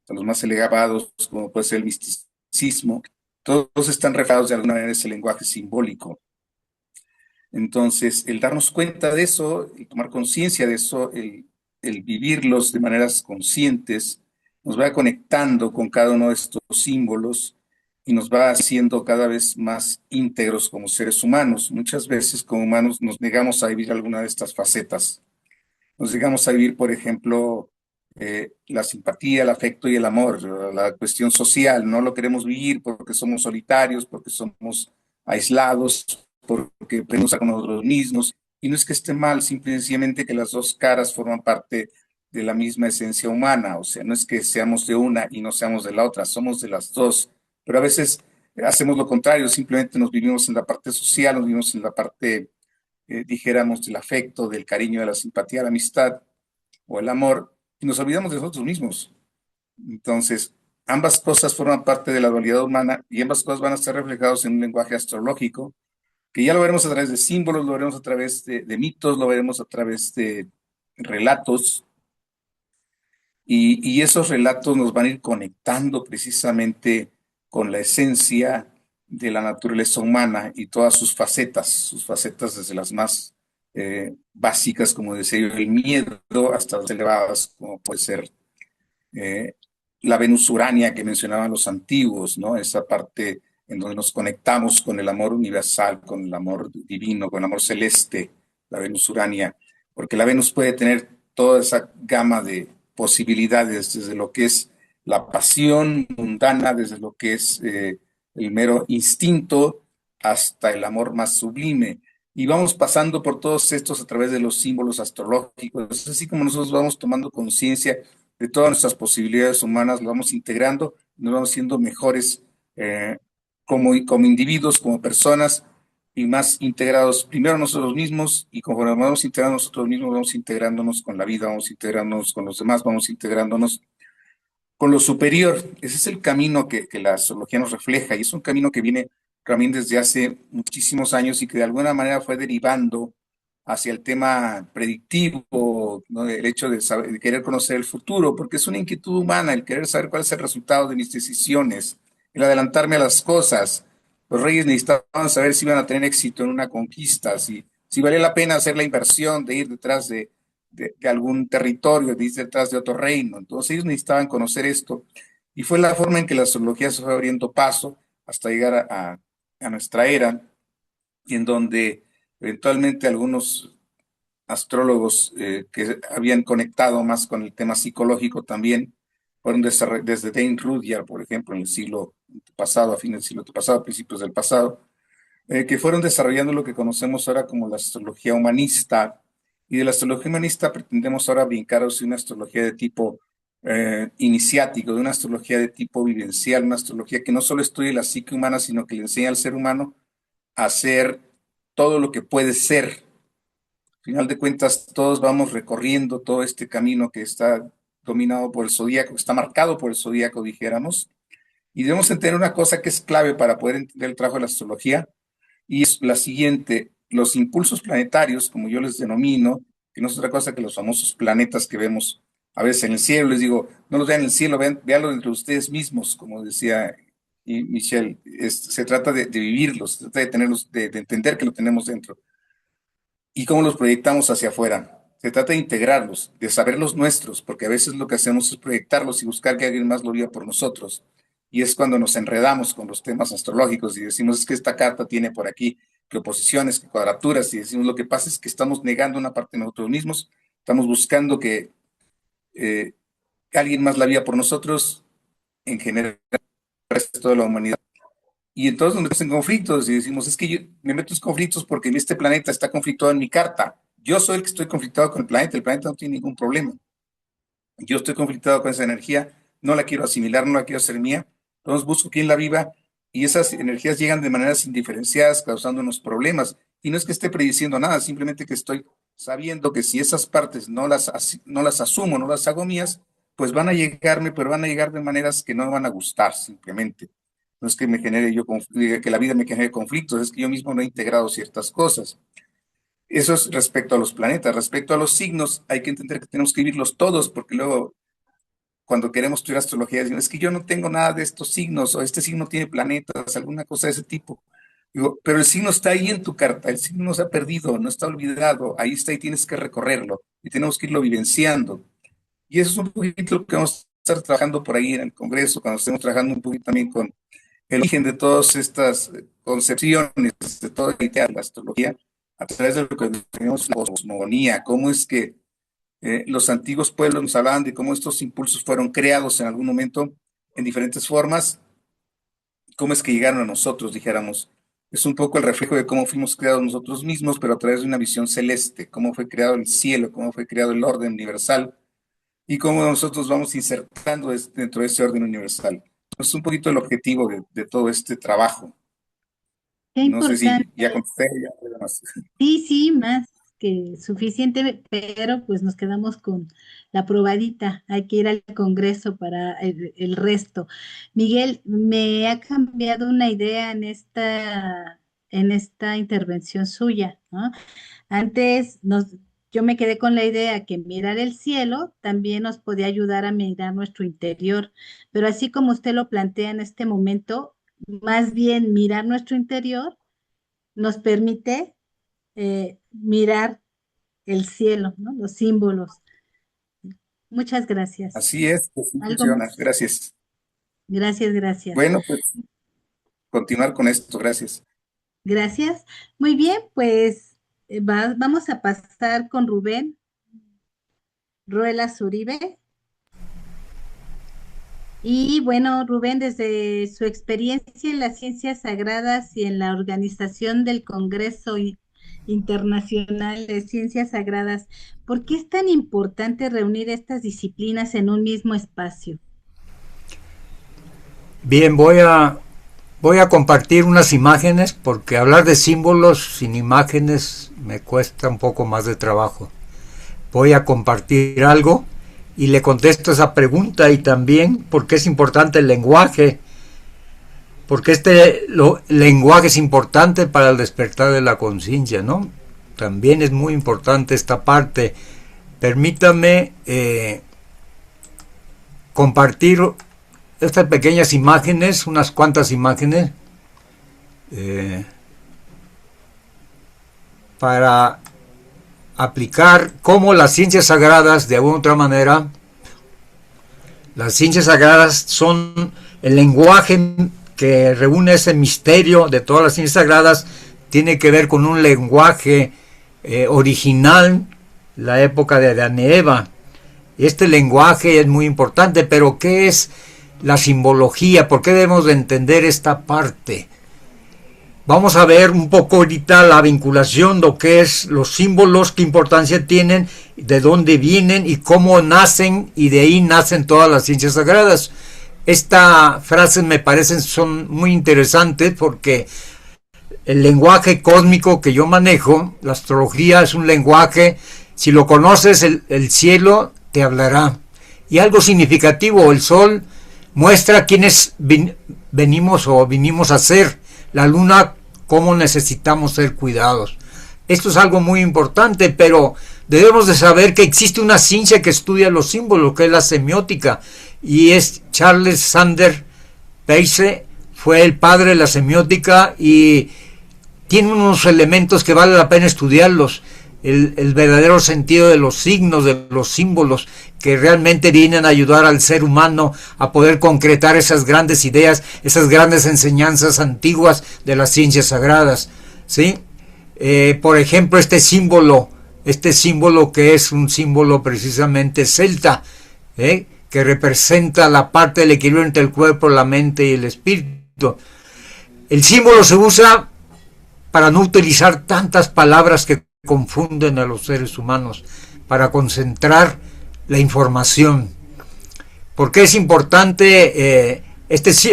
a los más elevados, como puede ser el misticismo, todos están reflejados de alguna manera en ese lenguaje simbólico. Entonces, el darnos cuenta de eso, el tomar conciencia de eso, el vivirlos de maneras conscientes, nos va conectando con cada uno de estos símbolos y nos va haciendo cada vez más íntegros como seres humanos. Muchas veces como humanos nos negamos a vivir alguna de estas facetas. Nos negamos a vivir, por ejemplo, la simpatía, el afecto y el amor, la cuestión social. No lo queremos vivir porque somos solitarios, porque somos aislados, porque pensamos con nosotros mismos. Y no es que esté mal, simple y sencillamente que las dos caras forman parte de la misma esencia humana. O sea, no es que seamos de una y no seamos de la otra, somos de las dos. Pero a veces hacemos lo contrario, simplemente nos vivimos en la parte social, nos vivimos en la parte, dijéramos, del afecto, del cariño, de la simpatía, la amistad o el amor, y nos olvidamos de nosotros mismos. Entonces, ambas cosas forman parte de la dualidad humana y ambas cosas van a estar reflejadas en un lenguaje astrológico, que ya lo veremos a través de símbolos, lo veremos a través de mitos, lo veremos a través de relatos, y esos relatos nos van a ir conectando precisamente con la esencia de la naturaleza humana y todas sus facetas desde las más básicas, como decía yo, el miedo, hasta las elevadas, como puede ser eh, la Venus Urania que mencionaban los antiguos, ¿no? Esa parte en donde nos conectamos con el amor universal, con el amor divino, con el amor celeste, la Venus Urania, porque la Venus puede tener toda esa gama de posibilidades, desde lo que es la pasión mundana, desde lo que es el mero instinto, hasta el amor más sublime. Y vamos pasando por todos estos a través de los símbolos astrológicos, así como nosotros vamos tomando conciencia de todas nuestras posibilidades humanas, lo vamos integrando, nos vamos siendo mejores eh, como individuos, como personas, y más integrados primero nosotros mismos, y conforme vamos integrando nosotros mismos, vamos integrándonos con la vida, vamos integrándonos con los demás, vamos integrándonos con lo superior. Ese es el camino que la astrología nos refleja, y es un camino que viene también desde hace muchísimos años y que de alguna manera fue derivando hacia el tema predictivo, ¿no? El hecho de querer conocer el futuro, porque es una inquietud humana el querer saber cuál es el resultado de mis decisiones, el adelantarme a las cosas. Los reyes necesitaban saber si iban a tener éxito en una conquista, si valía la pena hacer la inversión de ir detrás de algún territorio, de ir detrás de otro reino. Entonces ellos necesitaban conocer esto, y fue la forma en que la astrología se fue abriendo paso hasta llegar a nuestra era, y en donde eventualmente algunos astrólogos que habían conectado más con el tema psicológico también fueron desde Dane Rudhyar, por ejemplo, en el siglo pasado, a fines del siglo pasado, principios del pasado, que fueron desarrollando lo que conocemos ahora como la astrología humanista. Y de la astrología humanista pretendemos ahora brincar hacia una astrología de tipo iniciático, de una astrología de tipo vivencial, una astrología que no solo estudia la psique humana, sino que le enseña al ser humano a ser todo lo que puede ser. Al final de cuentas, todos vamos recorriendo todo este camino que está dominado por el zodíaco, que está marcado por el zodíaco, dijéramos, y debemos entender una cosa que es clave para poder entender el trabajo de la astrología, y es la siguiente: los impulsos planetarios, como yo les denomino, que no es otra cosa que los famosos planetas que vemos a veces en el cielo. Les digo, no los vean en el cielo, véanlo entre ustedes mismos, como decía Michelle. Se trata de vivirlos, se trata de tenerlos, de entender que lo tenemos dentro y cómo los proyectamos hacia afuera. Se trata de integrarlos, de saber los nuestros, porque a veces lo que hacemos es proyectarlos y buscar que alguien más lo viva por nosotros. Y es cuando nos enredamos con los temas astrológicos y decimos, es que esta carta tiene por aquí que oposiciones, que cuadraturas, y decimos, lo que pasa es que estamos negando una parte de nosotros mismos, estamos buscando que alguien más la viva por nosotros, en general, el resto de la humanidad. Y entonces nos metemos en conflictos y decimos, es que yo me meto en conflictos porque este planeta está conflictuado en mi carta. Yo soy el que estoy conflictuado con el planeta no tiene ningún problema. yo estoy conflictado con esa energía, no la quiero asimilar, no la quiero hacer mía, entonces busco quien la viva y esas energías llegan de maneras indiferenciadas, causando unos problemas. Y no es que esté prediciendo nada, simplemente que estoy sabiendo que si esas partes no las asumo, no las hago mías, pues van a llegarme, pero van a llegar de maneras que no me van a gustar simplemente. No es que me genere que la vida me genere conflictos, es que yo mismo no he integrado ciertas cosas. Eso es respecto a los planetas. Respecto a los signos, hay que entender que tenemos que vivirlos todos, porque luego cuando queremos estudiar astrología, decimos, es que yo no tengo nada de estos signos, o este signo tiene planetas, alguna cosa de ese tipo. Digo, pero el signo está ahí en tu carta, el signo no se ha perdido, no está olvidado, ahí está y tienes que recorrerlo, y tenemos que irlo vivenciando. Y eso es un poquito lo que vamos a estar trabajando por ahí en el Congreso, cuando estemos trabajando un poquito también con el origen de todas estas concepciones, de toda la idea de la astrología, a través de lo que tenemos la cosmogonía, cómo es que los antiguos pueblos nos hablaban de cómo estos impulsos fueron creados en algún momento en diferentes formas, cómo es que llegaron a nosotros, dijéramos. Es un poco el reflejo de cómo fuimos creados nosotros mismos, pero a través de una visión celeste, cómo fue creado el cielo, cómo fue creado el orden universal y cómo nosotros vamos insertando dentro de ese orden universal. Es un poquito el objetivo de todo este trabajo. Qué No sé si importante. ya contesté, ya nada más. Sí, sí, más que suficiente, pero pues nos quedamos con la probadita. Hay que ir al Congreso para el resto. Miguel, me ha cambiado una idea en esta intervención suya, ¿no? Antes yo me quedé con la idea que mirar el cielo también nos podía ayudar a mirar nuestro interior, pero así como usted lo plantea en este momento, más bien mirar nuestro interior nos permite mirar el cielo, ¿no? Los símbolos. Muchas gracias. Así es, así Algo funciona. más. Gracias. Gracias, gracias. Bueno, pues continuar con esto. Gracias. Gracias. Muy bien, pues vamos a pasar con Rubén Ruelas Uribe. Y bueno, Rubén, desde su experiencia en las ciencias sagradas y en la organización del Congreso Internacional de Ciencias Sagradas, ¿por qué es tan importante reunir estas disciplinas en un mismo espacio? Bien, voy a compartir unas imágenes porque hablar de símbolos sin imágenes me cuesta un poco más de trabajo. Voy a compartir algo y le contesto esa pregunta y también por qué es importante el lenguaje, porque lenguaje es importante para el despertar de la conciencia, ¿no? También es muy importante esta parte. Permítame compartir estas pequeñas imágenes, unas cuantas imágenes, para aplicar cómo las ciencias sagradas, de alguna otra manera, las ciencias sagradas son el lenguaje que reúne ese misterio de todas las ciencias sagradas, tiene que ver con un lenguaje original, la época de Adán y Eva. Este lenguaje es muy importante, pero ¿qué es la simbología? ¿Por qué debemos de entender esta parte? Vamos a ver un poco ahorita la vinculación, lo que es los símbolos, qué importancia tienen, de dónde vienen y cómo nacen, y de ahí nacen todas las ciencias sagradas. Estas frases me parecen son muy interesantes porque el lenguaje cósmico que yo manejo, la astrología es un lenguaje, si lo conoces, el cielo te hablará. Y algo significativo, el sol muestra quiénes venimos a ser, la luna cómo necesitamos ser cuidados. Esto es algo muy importante, pero debemos de saber que existe una ciencia que estudia los símbolos, que es la semiótica, y es Charles Sanders Peirce, fue el padre de la semiótica y tiene unos elementos que vale la pena estudiarlos, el verdadero sentido de los signos, de los símbolos, que realmente vienen a ayudar al ser humano a poder concretar esas grandes ideas, esas grandes enseñanzas antiguas de las ciencias sagradas, ¿sí? Por ejemplo, este símbolo que es un símbolo precisamente celta, que representa la parte del equilibrio entre el cuerpo, la mente y el espíritu. El símbolo se usa para no utilizar tantas palabras que confunden a los seres humanos, para concentrar la información. ¿Por qué es importante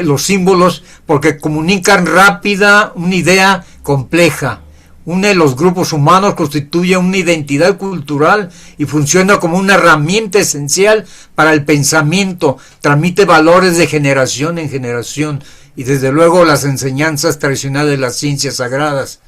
los símbolos? Porque comunican rápida una idea compleja. Une los grupos humanos, constituye una identidad cultural y funciona como una herramienta esencial para el pensamiento. Transmite valores de generación en generación y desde luego las enseñanzas tradicionales de las ciencias sagradas,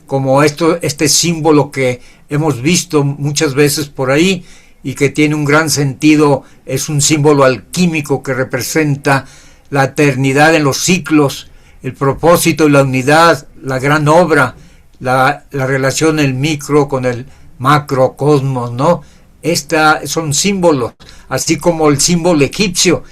como este símbolo que hemos visto muchas veces por ahí y que tiene un gran sentido. Es un símbolo alquímico que representa la eternidad en los ciclos, el propósito y la unidad, la gran obra, la relación del micro con el macrocosmos, ¿no? Son símbolos, así como el símbolo egipcio,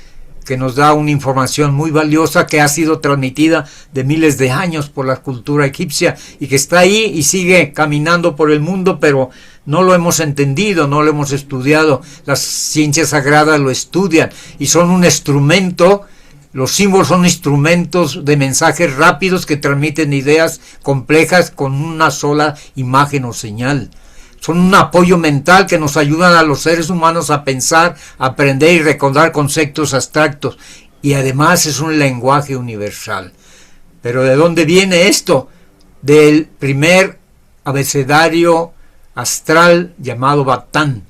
que nos da una información muy valiosa que ha sido transmitida de miles de años por la cultura egipcia y que está ahí y sigue caminando por el mundo, pero no lo hemos entendido, no lo hemos estudiado. Las ciencias sagradas lo estudian y son un instrumento. Los símbolos son instrumentos de mensajes rápidos que transmiten ideas complejas con una sola imagen o señal. Son un apoyo mental que nos ayudan a los seres humanos a pensar, aprender y recordar conceptos abstractos. Y además es un lenguaje universal. ¿Pero de dónde viene esto? Del primer abecedario astral llamado Batán.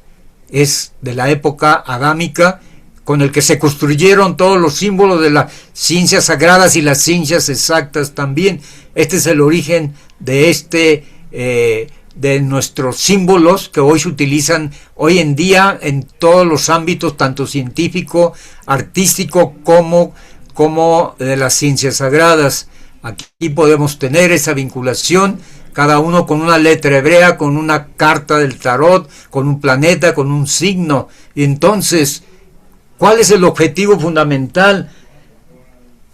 Es de la época adámica, con el que se construyeron todos los símbolos de las ciencias sagradas y las ciencias exactas también. Este es el origen de de nuestros símbolos que hoy se utilizan hoy en día en todos los ámbitos, tanto científico, artístico, como de las ciencias sagradas. Aquí podemos tener esa vinculación, cada uno con una letra hebrea, con una carta del tarot, con un planeta, con un signo. Y entonces, ¿cuál es el objetivo fundamental?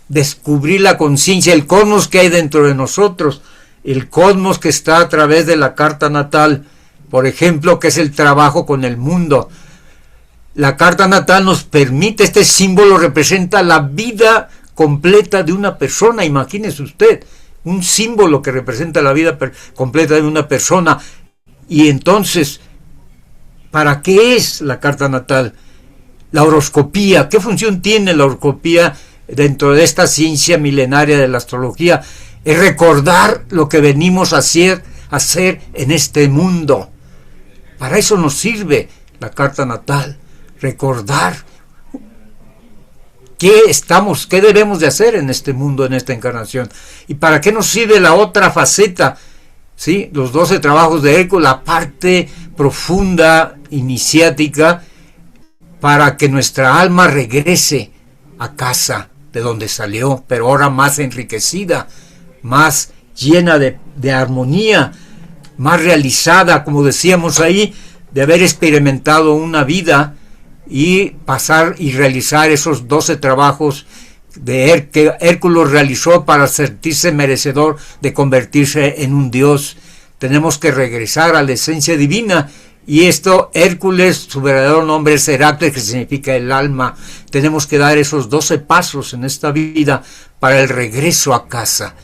Descubrir la conciencia, el cosmos que hay dentro de nosotros, el cosmos que está a través de la carta natal, por ejemplo, que es el trabajo con el mundo. La carta natal nos permite, este símbolo representa la vida completa de una persona. Imagínese usted, un símbolo que representa la vida completa de una persona. Y entonces, ¿para qué es la carta natal? La horoscopía, ¿qué función tiene la horoscopía dentro de esta ciencia milenaria de la astrología? Es recordar lo que venimos a hacer en este mundo. Para eso nos sirve la carta natal, recordar qué debemos de hacer en este mundo, en esta encarnación. ¿Y para qué nos sirve la otra faceta? ¿Sí? Los 12 trabajos de Hércules, la parte profunda, iniciática, para que nuestra alma regrese a casa de donde salió, pero ahora más enriquecida, más llena de armonía, más realizada, como decíamos ahí, de haber experimentado una vida y pasar y realizar esos 12 trabajos que Hércules realizó para sentirse merecedor de convertirse en un dios. Tenemos que regresar a la esencia divina. Y esto, Hércules, su verdadero nombre es Heracles, que significa el alma. Tenemos que dar esos 12 pasos en esta vida para el regreso a casa.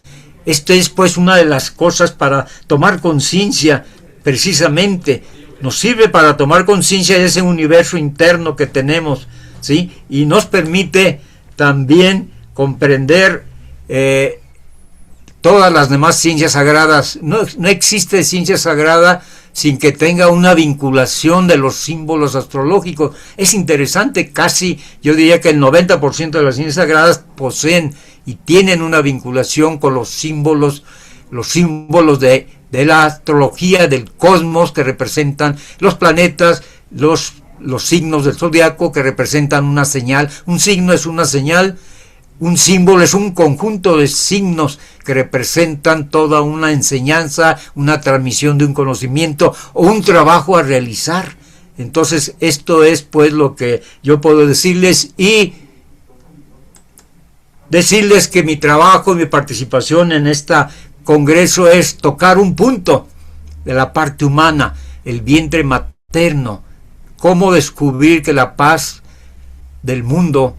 Esto es pues una de las cosas para tomar conciencia, precisamente. Nos sirve para tomar conciencia de ese universo interno que tenemos, ¿sí? Y nos permite también comprender todas las demás ciencias sagradas. No existe ciencia sagrada sin que tenga una vinculación de los símbolos astrológicos. Es interesante, casi yo diría que el 90% de las ciencias sagradas poseen y tienen una vinculación con los símbolos de la astrología, del cosmos, que representan los planetas, los signos del zodiaco, que representan una señal. Un signo es una señal, un símbolo es un conjunto de signos que representan toda una enseñanza, una transmisión de un conocimiento o un trabajo a realizar. Entonces, esto es pues lo que yo puedo decirles, y decirles que mi trabajo, mi participación en este congreso es tocar un punto de la parte humana, el vientre materno, cómo descubrir que la paz del mundo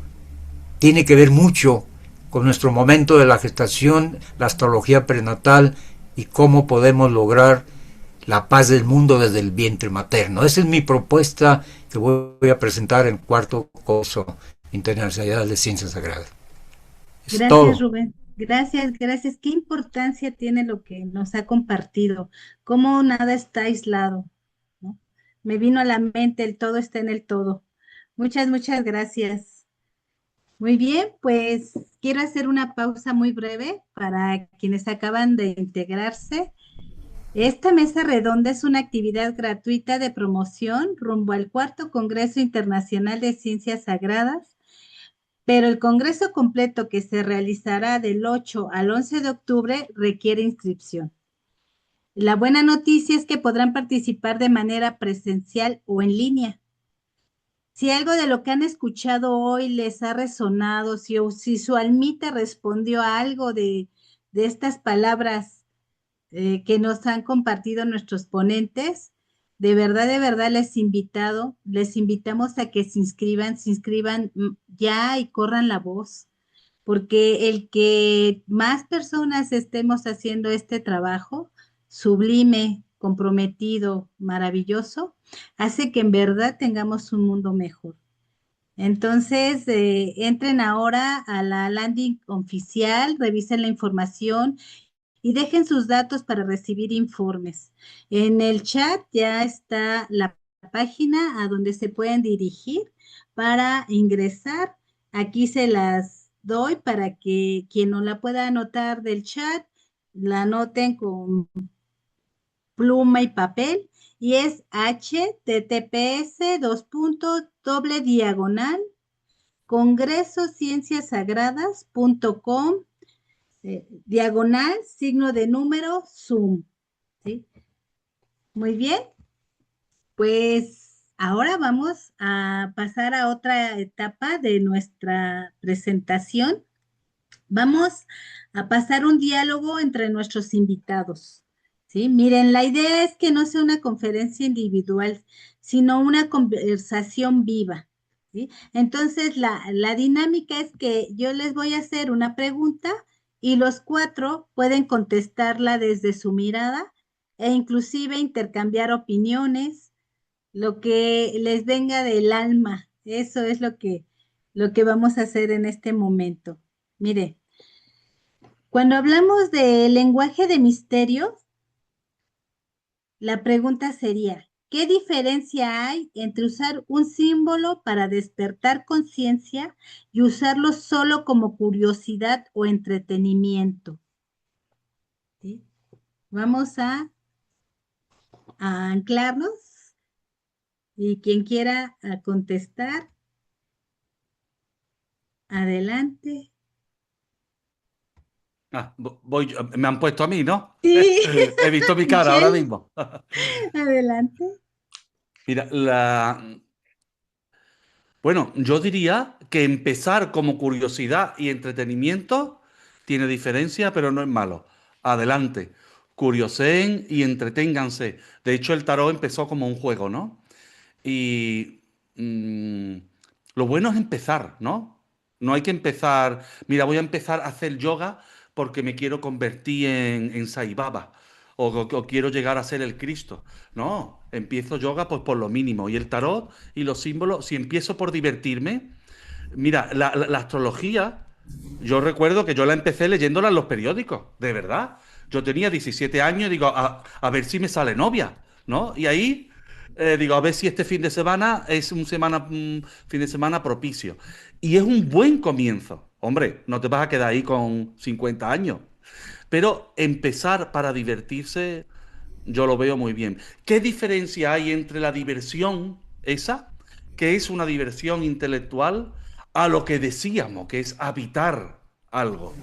tiene que ver mucho con nuestro momento de la gestación, la astrología prenatal, y cómo podemos lograr la paz del mundo desde el vientre materno. Esa es mi propuesta que voy a presentar en cuarto curso internacional de Ciencias Sagradas. Es Gracias, todo. Rubén. Gracias, gracias. ¿Qué importancia tiene lo que nos ha compartido? Cómo nada está aislado, ¿no? Me vino a la mente el todo está en el todo. Muchas, muchas gracias. Muy bien, pues quiero hacer una pausa muy breve para quienes acaban de integrarse. Esta mesa redonda es una actividad gratuita de promoción rumbo al cuarto Congreso Internacional de Ciencias Sagradas, pero el congreso completo que se realizará del 8 al 11 de octubre requiere inscripción. La buena noticia es que podrán participar de manera presencial o en línea. Si algo de lo que han escuchado hoy les ha resonado, si su almita respondió a algo de estas palabras que nos han compartido nuestros ponentes, de verdad les invitamos a que se inscriban ya y corran la voz, porque el que más personas estemos haciendo este trabajo sublime, comprometido, maravilloso, hace que en verdad tengamos un mundo mejor. Entonces, entren ahora a la landing oficial, revisen la información y dejen sus datos para recibir informes. En el chat ya está la página a donde se pueden dirigir para ingresar. Aquí se las doy para que quien no la pueda anotar del chat, la anoten con pluma y papel. Y es https:// congresocienciasagradas.com diagonal, signo de número, Zoom. ¿Sí? Muy bien, pues ahora vamos a pasar a otra etapa de nuestra presentación. Vamos a pasar un diálogo entre nuestros invitados. ¿Sí? Miren, la idea es que no sea una conferencia individual, sino una conversación viva. ¿Sí? Entonces, la dinámica es que yo les voy a hacer una pregunta y los cuatro pueden contestarla desde su mirada e inclusive intercambiar opiniones, lo que les venga del alma. Eso es lo que vamos a hacer en este momento. Mire, cuando hablamos de lenguaje de misterio, la pregunta sería, ¿qué diferencia hay entre usar un símbolo para despertar conciencia y usarlo solo como curiosidad o entretenimiento? ¿Sí? Vamos a anclarnos y quien quiera contestar, adelante. Me han puesto a mí, ¿no? Sí, He visto mi cara ahora Michelle, mismo. adelante. Mira, bueno, yo diría que empezar como curiosidad y entretenimiento tiene diferencia, pero no es malo. Adelante, curioseen y entreténganse. De hecho, el tarot empezó como un juego, ¿no? Y mm, lo bueno es empezar, ¿no? No hay que empezar, mira, voy a empezar a hacer yoga porque me quiero convertir en Sai Baba o quiero llegar a ser el Cristo. No, empiezo yoga pues por lo mínimo. Y el tarot y los símbolos, si empiezo por divertirme, mira, la astrología, yo recuerdo que yo la empecé leyéndola en los periódicos, de verdad. Yo tenía 17 años y digo, a ver si me sale novia, ¿no? Y ahí digo, a ver si este fin de semana es un fin de semana propicio. Y es un buen comienzo. Hombre, no te vas a quedar ahí con 50 años. Pero empezar para divertirse, yo lo veo muy bien. ¿Qué diferencia hay entre la diversión esa, que es una diversión intelectual, a lo que decíamos, que es habitar algo,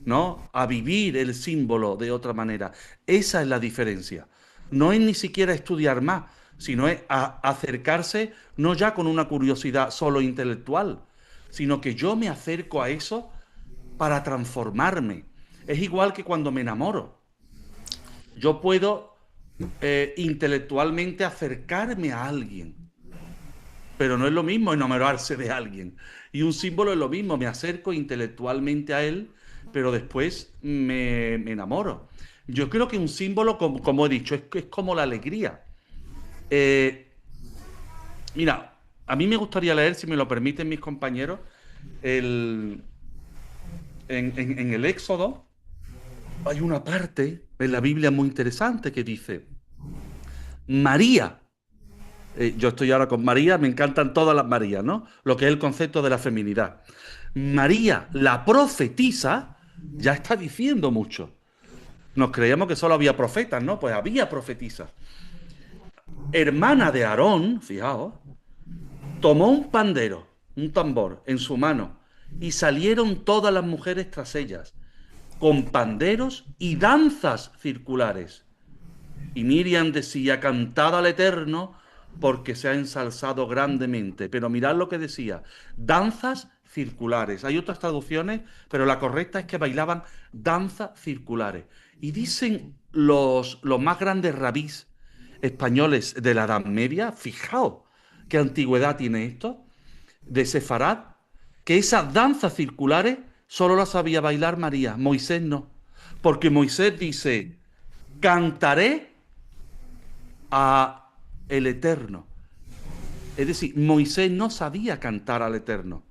¿no? A vivir el símbolo de otra manera. Esa es la diferencia. No es ni siquiera estudiar más, sino es acercarse no ya con una curiosidad solo intelectual, sino que yo me acerco a eso para transformarme. Es igual que cuando me enamoro. Yo puedo intelectualmente acercarme a alguien, pero no es lo mismo enamorarse de alguien. Y un símbolo es lo mismo, me acerco intelectualmente a él, pero después me enamoro. Yo creo que un símbolo, como he dicho, es como la alegría. Eh, Mira, a mí me gustaría leer, si me lo permiten mis compañeros, el, en el Éxodo hay una parte en la Biblia muy interesante que dice, María, yo estoy ahora con María, me encantan todas las Marías, ¿no? Lo que es el concepto de la feminidad. María, la profetisa, ya está diciendo mucho. Nos creíamos que solo había profetas, ¿no? Pues había profetisas. Hermana de Aarón, fijaos, tomó un pandero, un tambor, en su mano, y salieron todas las mujeres tras ellas, con panderos y danzas circulares. Y Miriam decía, cantad al Eterno, porque se ha ensalzado grandemente. Pero mirad lo que decía, danzas circulares. Hay otras traducciones, pero la correcta es que bailaban danzas circulares. Y dicen los más grandes rabís españoles de la Edad Media, fijaos qué antigüedad tiene esto, de Sefarad, que esas danzas circulares solo las sabía bailar María, Moisés no. Porque Moisés dice, cantaré a el Eterno. Es decir, Moisés no sabía cantar al Eterno.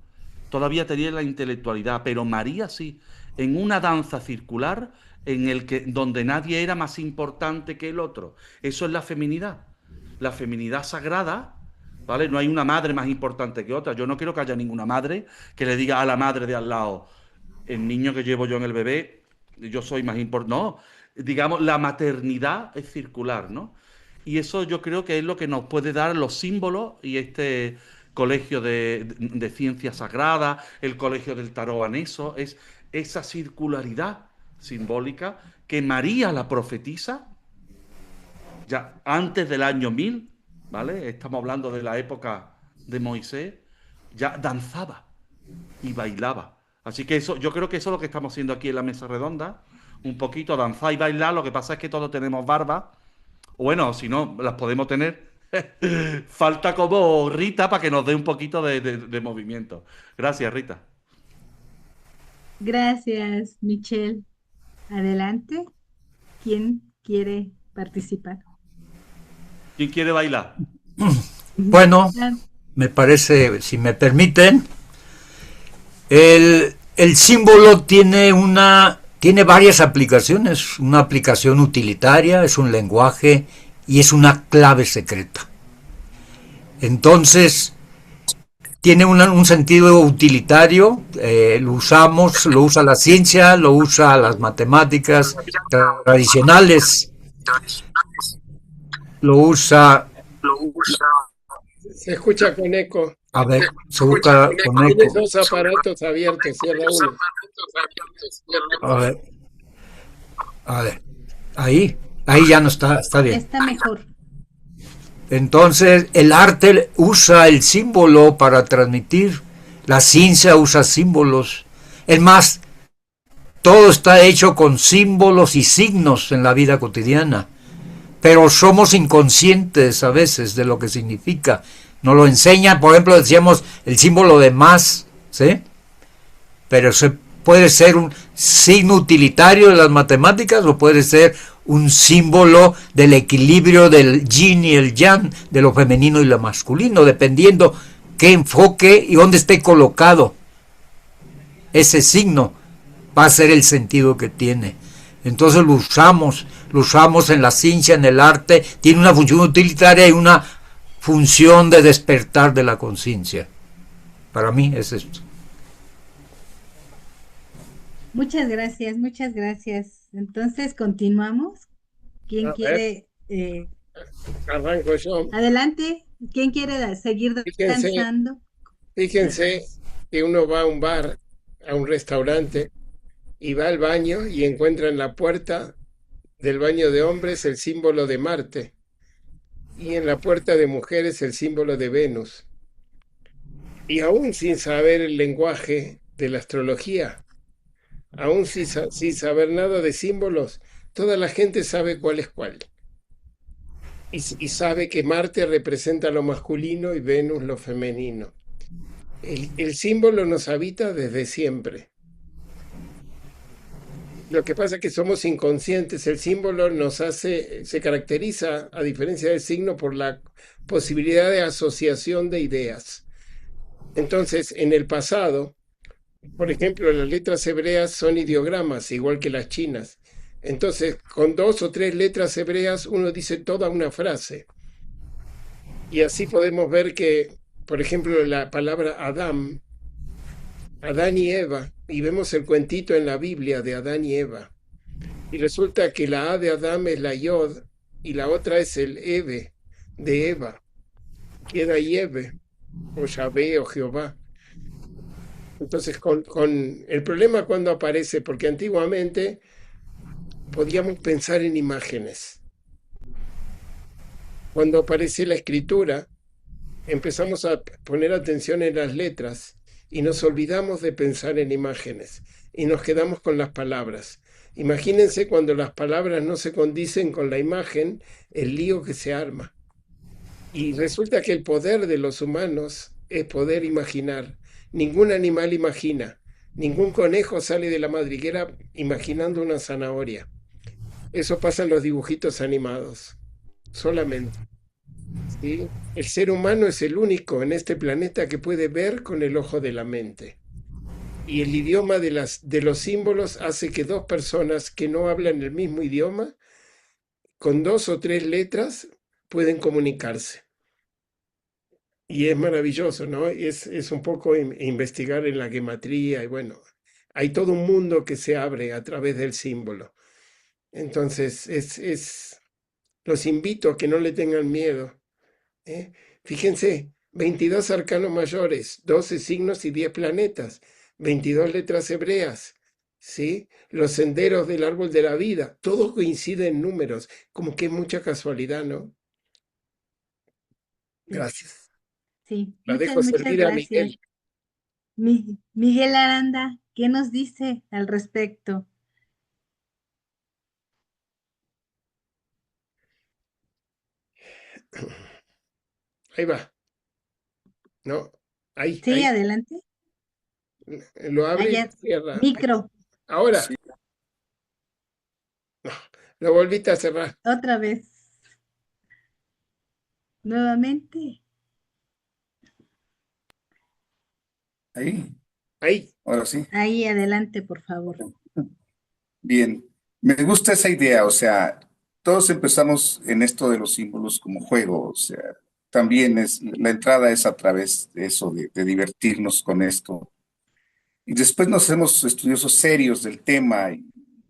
Todavía tenía la intelectualidad, pero María sí, en una danza circular en el que donde nadie era más importante que el otro. Eso es la feminidad. La feminidad sagrada, ¿vale? No hay una madre más importante que otra. Yo no quiero que haya ninguna madre que le diga a la madre de al lado, el niño que llevo yo en el bebé, yo soy más importante. No, digamos, la maternidad es circular, ¿no? Y eso yo creo que es lo que nos puede dar los símbolos y este colegio de ciencia sagrada, el colegio del tarot aneso, es esa circularidad simbólica que María la profetiza ya antes del año 1000, ¿vale? Estamos hablando de la época de Moisés, ya danzaba y bailaba. Así que eso, yo creo que eso es lo que estamos haciendo aquí en la mesa redonda, un poquito danzar y bailar. Lo que pasa es que todos tenemos barba. Bueno, si no, las podemos tener. Falta como Rita para que nos dé un poquito de movimiento. Gracias, Rita. Gracias, Michelle. Adelante. ¿Quién quiere participar? ¿Quién quiere bailar? Bueno, me parece, si me permiten, el símbolo tiene varias aplicaciones. Una aplicación utilitaria, es un lenguaje y es una clave secreta. Entonces, tiene un sentido utilitario, lo usa la ciencia, lo usa las matemáticas tradicionales, lo usa... Se escucha con eco. A ver, se busca con eco. Tienes dos aparatos abiertos, cierra uno. A ver, ahí ya no está bien. Está mejor. Entonces, el arte usa el símbolo para transmitir, la ciencia usa símbolos. Es más, todo está hecho con símbolos y signos en la vida cotidiana, pero somos inconscientes a veces de lo que significa. Nos lo enseñan, por ejemplo, decíamos el símbolo de más, ¿sí? Pero puede ser un signo utilitario de las matemáticas o puede ser un símbolo del equilibrio del yin y el yang, de lo femenino y lo masculino, dependiendo qué enfoque y dónde esté colocado ese signo, va a ser el sentido que tiene. Entonces lo usamos en la ciencia, en el arte, tiene una función utilitaria y una función de despertar de la conciencia. Para mí es esto. Muchas gracias, muchas gracias. Entonces, continuamos. ¿Quién quiere? Arranco yo. Adelante. ¿Quién quiere seguir danzando? Fíjense que uno va a un bar, a un restaurante, y va al baño y encuentra en la puerta del baño de hombres el símbolo de Marte y en la puerta de mujeres el símbolo de Venus. Y aún sin saber el lenguaje de la astrología, aún sin saber nada de símbolos, toda la gente sabe cuál es cuál. Y sabe que Marte representa lo masculino y Venus lo femenino. El símbolo nos habita desde siempre. Lo que pasa es que somos inconscientes. El símbolo se caracteriza, a diferencia del signo, por la posibilidad de asociación de ideas. Entonces, en el pasado, por ejemplo, las letras hebreas son ideogramas, igual que las chinas. Entonces, con 2 o 3 letras hebreas uno dice toda una frase. Y así podemos ver que, por ejemplo, la palabra Adán y Eva, y vemos el cuentito en la Biblia de Adán y Eva. Y resulta que la A de Adán es la Yod y la otra es el Eve de Eva. Queda Yeve, o Yahvé o Jehová. Entonces, el problema cuando aparece, porque antiguamente podíamos pensar en imágenes. Cuando aparece la escritura, empezamos a poner atención en las letras y nos olvidamos de pensar en imágenes y nos quedamos con las palabras. Imagínense cuando las palabras no se condicen con la imagen, el lío que se arma. Y resulta que el poder de los humanos es poder imaginar. Ningún animal imagina. Ningún conejo sale de la madriguera imaginando una zanahoria. Eso pasa en los dibujitos animados, solamente. ¿Sí? El ser humano es el único en este planeta que puede ver con el ojo de la mente. Y el idioma de los símbolos hace que dos personas que no hablan el mismo idioma, con 2 o 3 letras, pueden comunicarse. Y es maravilloso, ¿no? Es un poco investigar en la gematría y bueno, hay todo un mundo que se abre a través del símbolo. Entonces, los invito a que no le tengan miedo. ¿Eh? Fíjense, 22 arcanos mayores, 12 signos y 10 planetas, 22 letras hebreas, ¿sí? Los senderos del árbol de la vida, todo coincide en números, como que mucha casualidad, ¿no? Sí, Gracias. sí, La muchas, dejo muchas servir a gracias. Miguel. Miguel Aranda, ¿qué nos dice al respecto? Ahí va, ¿no? Ahí, Sí, ahí, adelante. lo abre y lo Allá, cierra. micro, Ahora, Sí, no, lo volviste a cerrar. otra vez, nuevamente. ahí, Ahí, ahora sí. Ahí, adelante, por favor. Bien, me gusta esa idea, o sea, todos empezamos en esto de los símbolos como juego, o sea, también la entrada es a través de eso, de divertirnos con esto. Y después nos hacemos estudiosos serios del tema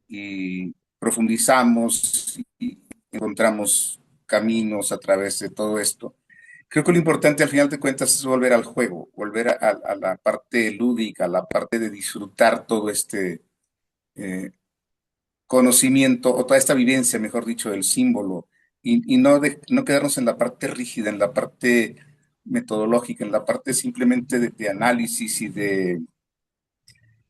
y profundizamos y encontramos caminos a través de todo esto. Creo que lo importante al final de cuentas es volver al juego, volver a la parte lúdica, a la parte de disfrutar todo este eh, conocimiento o toda esta vivencia, mejor dicho, del símbolo y no, no quedarnos en la parte rígida, en la parte metodológica, en la parte simplemente de análisis y de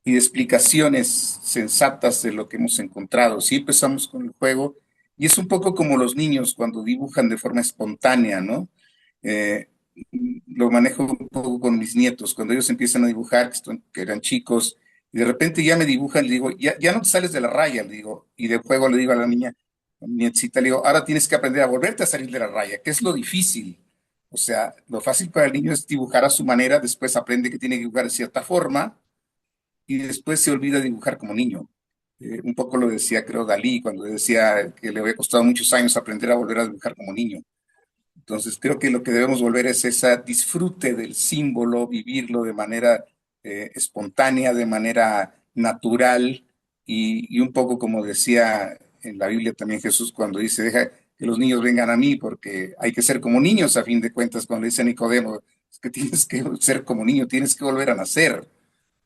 explicaciones sensatas de lo que hemos encontrado. Sí empezamos con el juego y es un poco como los niños cuando dibujan de forma espontánea, ¿no? Eh, lo manejo un poco con mis nietos, cuando ellos empiezan a dibujar, que eran chicos, y de repente ya me dibujan, le digo, ya no te sales de la raya, le digo, y de juego le digo a la niña, a mi nietecita, le digo, ahora tienes que aprender a volverte a salir de la raya, que es lo difícil. O sea, lo fácil para el niño es dibujar a su manera, después aprende que tiene que dibujar de cierta forma, y después se olvida dibujar como niño. Un poco lo decía, creo, Dalí, cuando decía que le había costado muchos años aprender a volver a dibujar como niño. Entonces, creo que lo que debemos volver es ese disfrute del símbolo, vivirlo de manera espontánea, de manera natural y un poco como decía en la Biblia también Jesús cuando dice, deja que los niños vengan a mí porque hay que ser como niños a fin de cuentas, cuando le dice a Nicodemo, es que tienes que ser como niño, tienes que volver a nacer,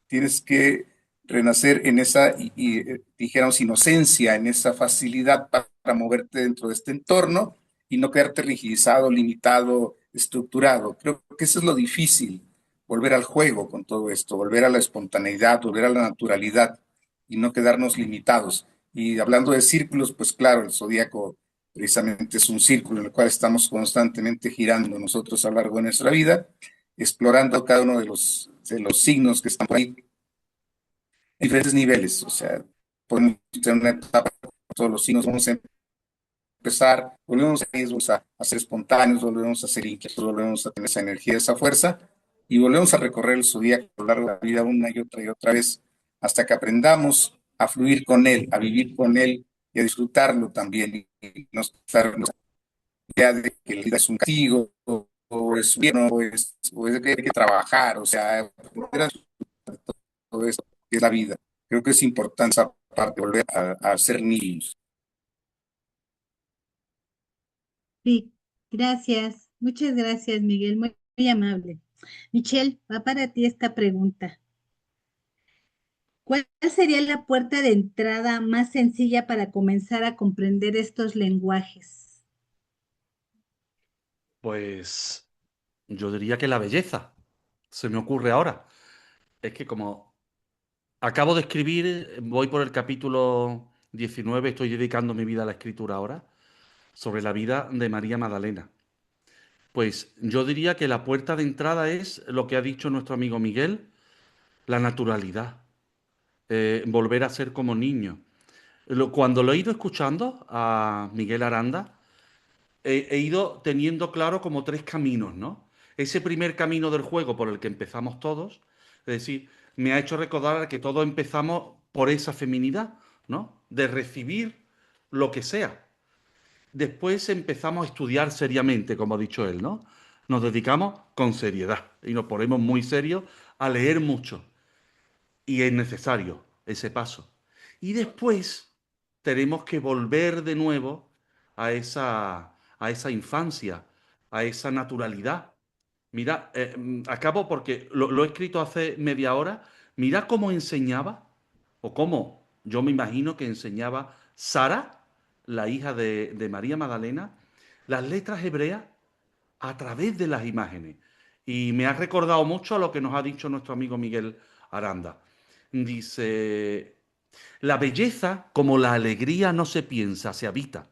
tienes que renacer en esa, dijéramos, inocencia, en esa facilidad para moverte dentro de este entorno y no quedarte rigidizado, limitado, estructurado. Creo que eso es lo difícil, volver al juego con todo esto, volver a la espontaneidad, volver a la naturalidad y no quedarnos limitados. Y hablando de círculos, pues claro, el zodíaco precisamente es un círculo en el cual estamos constantemente girando nosotros a lo largo de nuestra vida, explorando cada uno de los signos que están por ahí, diferentes niveles, o sea, podemos tener una etapa con todos los signos, vamos a empezar, volvemos a ser espontáneos, volvemos a ser inquietos, volvemos a tener esa energía, esa fuerza, y volvemos a recorrer el zodiaco a lo largo de la vida una y otra vez, hasta que aprendamos a fluir con él, a vivir con él y a disfrutarlo también, y no estar en la idea de que la vida es un castigo, o es bien, o es que hay que trabajar, o sea, todo eso que es la vida. Creo que es importante esa parte, volver a ser niños. Sí, gracias. Muchas gracias, Miguel. Muy, muy amable. Michelle, va para ti esta pregunta. ¿Cuál sería la puerta de entrada más sencilla para comenzar a comprender estos lenguajes? Pues yo diría que la belleza. Se me ocurre ahora. Es que como acabo de escribir, voy por el capítulo 19, estoy dedicando mi vida a la escritura ahora, sobre la vida de María Magdalena. Pues yo diría que la puerta de entrada es lo que ha dicho nuestro amigo Miguel, la naturalidad, volver a ser como niño. Cuando lo he ido escuchando a Miguel Aranda, he ido teniendo claro como tres caminos, ¿no? Ese primer camino del juego por el que empezamos todos, es decir, me ha hecho recordar que todos empezamos por esa feminidad, ¿no? De recibir lo que sea. Después empezamos a estudiar seriamente, como ha dicho él, ¿no? Nos dedicamos con seriedad y nos ponemos muy serios a leer mucho. Y es necesario ese paso. Y después tenemos que volver de nuevo a esa infancia, a esa naturalidad. Mira, acabo porque lo he escrito hace media hora. Mira cómo enseñaba, o cómo yo me imagino que enseñaba Sara, la hija de María Magdalena, las letras hebreas a través de las imágenes. Y me ha recordado mucho a lo que nos ha dicho nuestro amigo Miguel Aranda. Dice, la belleza, como la alegría, no se piensa, se habita,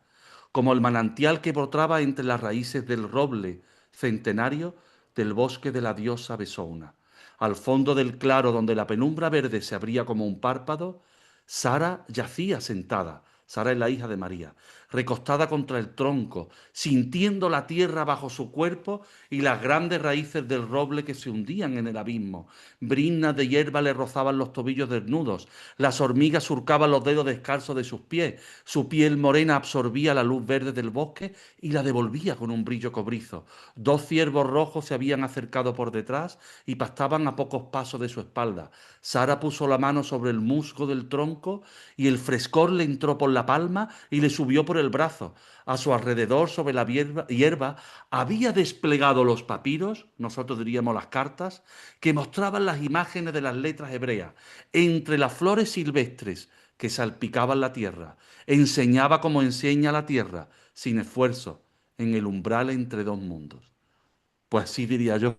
como el manantial que brotaba entre las raíces del roble centenario del bosque de la diosa Besouna. Al fondo del claro, donde la penumbra verde se abría como un párpado, Sara yacía sentada. Sara es la hija de María, recostada contra el tronco, sintiendo la tierra bajo su cuerpo y las grandes raíces del roble que se hundían en el abismo. Briznas de hierba le rozaban los tobillos desnudos, las hormigas surcaban los dedos descalzos de sus pies, su piel morena absorbía la luz verde del bosque y la devolvía con un brillo cobrizo. Dos ciervos rojos se habían acercado por detrás y pastaban a pocos pasos de su espalda. Sara puso la mano sobre el musgo del tronco y el frescor le entró por la palma y le subió por el brazo. A su alrededor, sobre la hierba, había desplegado los papiros, nosotros diríamos las cartas, que mostraban las imágenes de las letras hebreas, entre las flores silvestres que salpicaban la tierra. Enseñaba como enseña la tierra, sin esfuerzo, en el umbral entre dos mundos. Pues sí diría yo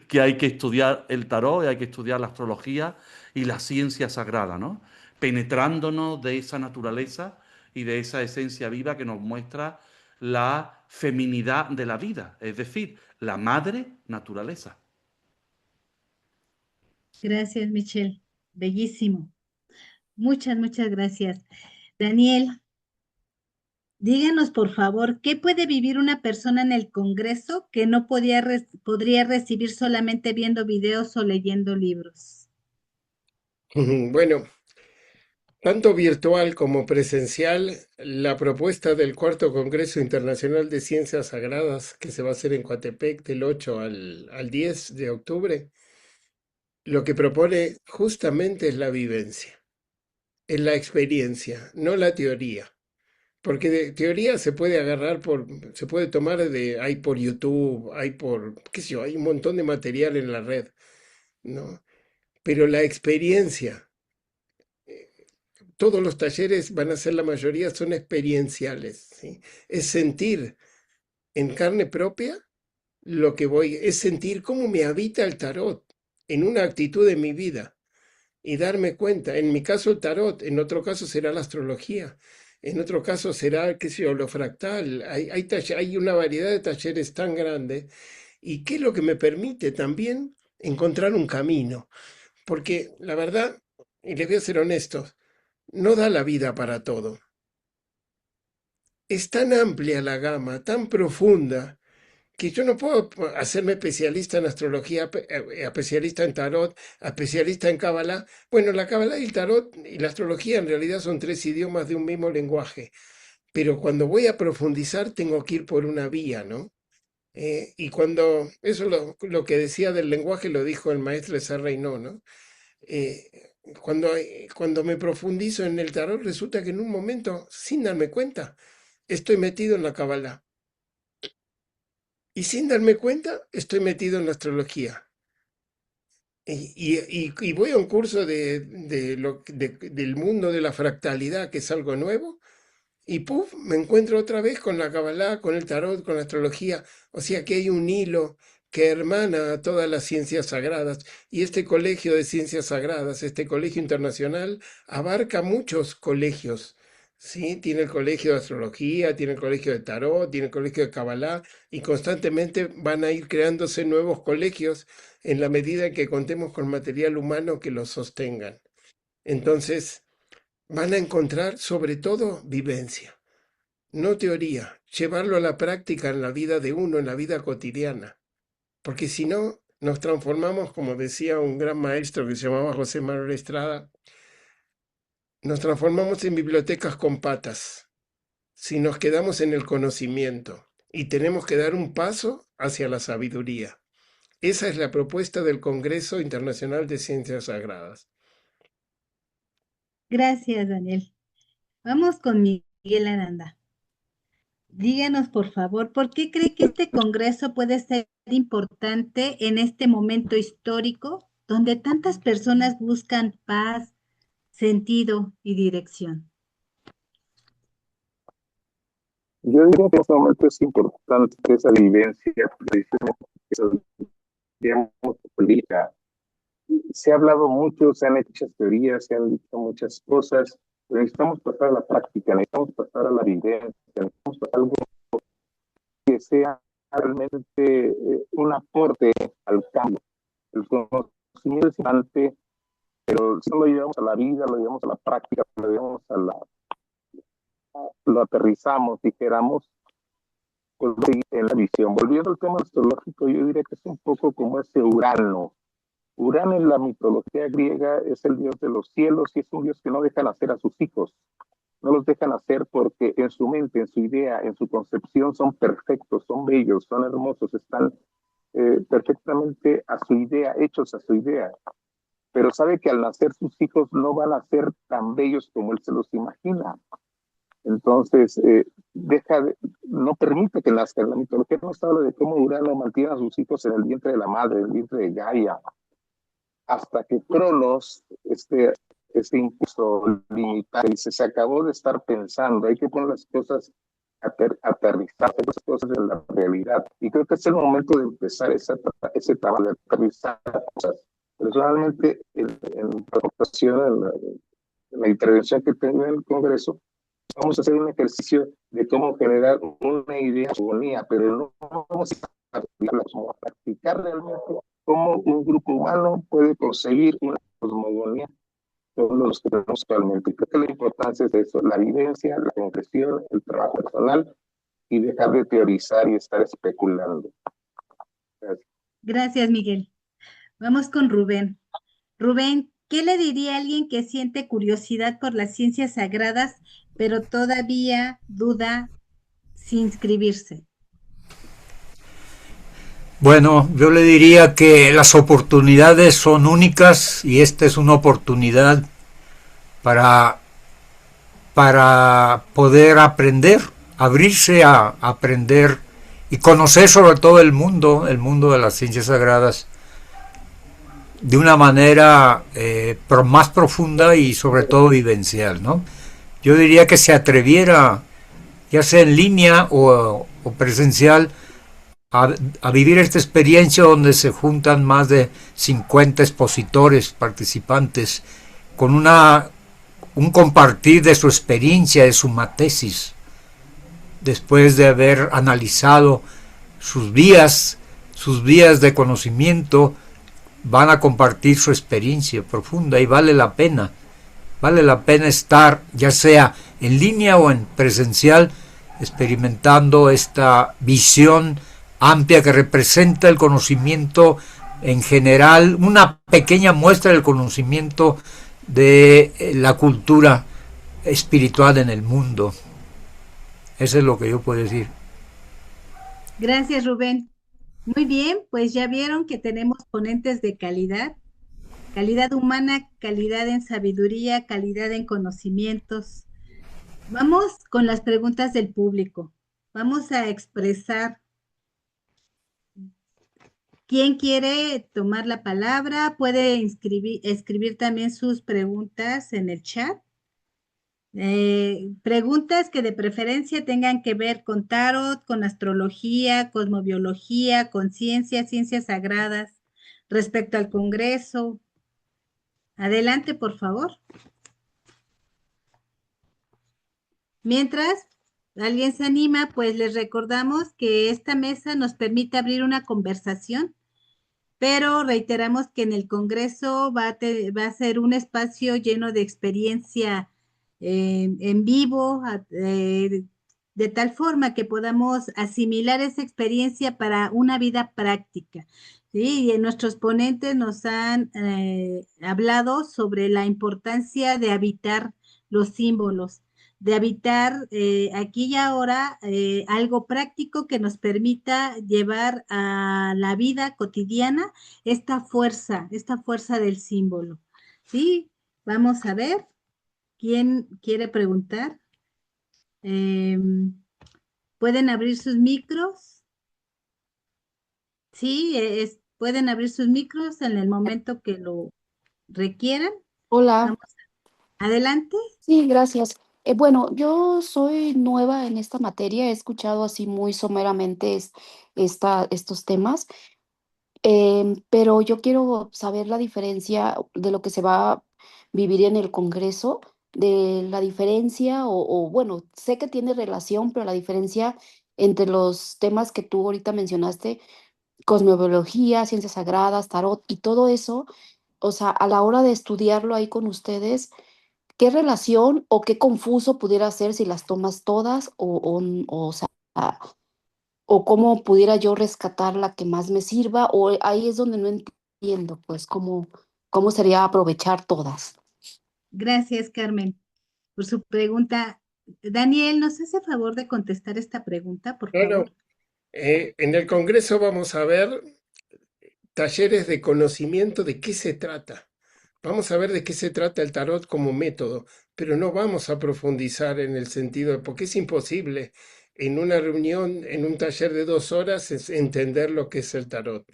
que hay que estudiar el tarot, y hay que estudiar la astrología y la ciencia sagrada, ¿no? Penetrándonos de esa naturaleza y de esa esencia viva que nos muestra la feminidad de la vida, es decir, la madre naturaleza. Gracias, Michelle. Bellísimo. Muchas, muchas gracias. Daniel, díganos, por favor, ¿qué puede vivir una persona en el Congreso que no podría recibir solamente viendo videos o leyendo libros? Bueno, tanto virtual como presencial, la propuesta del Cuarto Congreso Internacional de Ciencias Sagradas, que se va a hacer en Coatepec del 8 al 10 de octubre, lo que propone justamente es la vivencia, es la experiencia, no la teoría. Porque de teoría se puede agarrar se puede tomar hay por YouTube, hay por, qué sé yo, hay un montón de material en la red, ¿no? Pero la experiencia, todos los talleres van a ser, la mayoría son experienciales, ¿sí? Es sentir en carne propia lo que voy, es sentir cómo me habita el tarot en una actitud de mi vida y darme cuenta. En mi caso el tarot, en otro caso será la astrología, en otro caso será, qué sé yo, lo fractal. Hay una variedad de talleres tan grande y que es lo que me permite también encontrar un camino. Porque la verdad, y les voy a ser honestos, no da la vida para todo. Es tan amplia la gama, tan profunda, que yo no puedo hacerme especialista en astrología, especialista en tarot, especialista en cábala. Bueno, la cábala y el tarot y la astrología en realidad son 3 idiomas de un mismo lenguaje, pero cuando voy a profundizar tengo que ir por una vía, ¿no? Y cuando, eso lo que decía del lenguaje lo dijo el maestro Serrano, ¿no? Cuando me profundizo en el tarot, resulta que en un momento, sin darme cuenta, estoy metido en la cábala. Y sin darme cuenta, estoy metido en la astrología. Y voy a un curso del mundo de la fractalidad, que es algo nuevo, y ¡puf! Me encuentro otra vez con la Kabbalah, con el tarot, con la astrología. O sea que hay un hilo que hermana a todas las ciencias sagradas. Y este colegio de ciencias sagradas, este colegio internacional, abarca muchos colegios. ¿Sí? Tiene el colegio de astrología, tiene el colegio de tarot, tiene el colegio de Kabbalah, y constantemente van a ir creándose nuevos colegios en la medida en que contemos con material humano que los sostengan. Entonces, van a encontrar sobre todo vivencia, no teoría, llevarlo a la práctica en la vida de uno, en la vida cotidiana, porque si no, nos transformamos, como decía un gran maestro que se llamaba José Manuel Estrada, nos transformamos en bibliotecas con patas, si nos quedamos en el conocimiento, y tenemos que dar un paso hacia la sabiduría. Esa es la propuesta del Congreso Internacional de Ciencias Sagradas. Gracias, Daniel. Vamos con Miguel Aranda. Díganos, por favor, ¿por qué cree que este congreso puede ser importante en este momento histórico donde tantas personas buscan paz, sentido y dirección? Yo diría que en este momento es importante esa vivencia, precisamente esa vivencia política. Se ha hablado mucho, se han hecho muchas teorías, se han dicho muchas cosas, pero necesitamos pasar a la práctica, necesitamos pasar a la vivencia, necesitamos pasar a algo que sea realmente un aporte al cambio. El conocimiento es importante, pero si no lo llevamos a la vida, lo llevamos a la práctica, lo llevamos lo aterrizamos, dijéramos, pues en la visión. Volviendo al tema astrológico, yo diría que es un poco como ese Urano. Urano en la mitología griega es el dios de los cielos y es un dios que no deja nacer a sus hijos. No los deja nacer porque en su mente, en su idea, en su concepción son perfectos, son bellos, son hermosos, están perfectamente a su idea, hechos a su idea. Pero sabe que al nacer sus hijos no van a ser tan bellos como él se los imagina. Entonces, no permite que nazcan. La mitología nos habla de cómo Urano mantiene a sus hijos en el vientre de la madre, en el vientre de Gaia, hasta que Cronos, este impulso limitar, y se acabó de estar pensando, hay que poner las cosas, aterrizar las cosas en la realidad. Y creo que es el momento de empezar ese trabajo de aterrizar cosas. Personalmente, en la presentación, en la intervención que tengo en el Congreso, vamos a hacer un ejercicio de cómo generar una idea de armonía, pero no vamos a practicar realmente cómo un grupo humano puede conseguir una cosmogonía con los que tenemos actualmente. Creo que la importancia es eso, la vivencia, la concreción, el trabajo personal y dejar de teorizar y estar especulando. Gracias. Gracias, Miguel. Vamos con Rubén. Rubén, ¿qué le diría a alguien que siente curiosidad por las ciencias sagradas, pero todavía duda sin inscribirse? Bueno, yo le diría que las oportunidades son únicas y esta es una oportunidad para poder aprender, abrirse a aprender y conocer sobre todo el mundo de las ciencias sagradas de una manera más profunda y sobre todo vivencial, ¿no? Yo diría que se atreviera, ya sea en línea o presencial, a vivir esta experiencia donde se juntan más de 50 expositores, participantes, con un compartir de su experiencia, de su tesis, después de haber analizado sus vías de conocimiento, van a compartir su experiencia profunda y vale la pena vale la pena estar, ya sea en línea o en presencial, experimentando esta visión amplia que representa el conocimiento en general, una pequeña muestra del conocimiento de la cultura espiritual en el mundo. Eso es lo que yo puedo decir. Gracias, Rubén. Muy bien, pues ya vieron que tenemos ponentes de calidad, calidad humana, calidad en sabiduría, calidad en conocimientos. Vamos con las preguntas del público. Vamos a expresar quién quiere tomar la palabra. Puede escribir también sus preguntas en el chat. Preguntas que de preferencia tengan que ver con tarot, con astrología, cosmobiología, con ciencias sagradas, respecto al Congreso. Adelante, por favor. Mientras alguien se anima, pues les recordamos que esta mesa nos permite abrir una conversación, pero reiteramos que en el Congreso va a ser un espacio lleno de experiencia en vivo, de tal forma que podamos asimilar esa experiencia para una vida práctica. ¿Sí? Y nuestros ponentes nos han hablado sobre la importancia de habitar los símbolos, de habitar aquí y ahora algo práctico que nos permita llevar a la vida cotidiana esta fuerza del símbolo. ¿Sí? Vamos a ver. ¿Quién quiere preguntar? ¿Pueden abrir sus micros? Sí, pueden abrir sus micros en el momento que lo requieran. Hola, Vamos, adelante. sí, gracias. Bueno, yo soy nueva en esta materia, he escuchado así muy someramente estos temas, pero yo quiero saber la diferencia de lo que se va a vivir en el Congreso, de la diferencia, bueno, sé que tiene relación, pero la diferencia entre los temas que tú ahorita mencionaste, cosmobiología, ciencias sagradas, tarot y todo eso, o sea, a la hora de estudiarlo ahí con ustedes. ¿Qué relación o qué confuso pudiera ser si las tomas todas o sea, o cómo pudiera yo rescatar la que más me sirva? O ahí es donde no entiendo, pues, cómo sería aprovechar todas. Gracias, Carmen, por su pregunta. Daniel, ¿nos hace favor de contestar esta pregunta, por No, no. favor? En el Congreso vamos a ver talleres de conocimiento de qué se trata. Vamos a ver de qué se trata el tarot como método, pero no vamos a profundizar en el sentido de, porque es imposible en una reunión, en un taller de 2 horas, entender lo que es el tarot.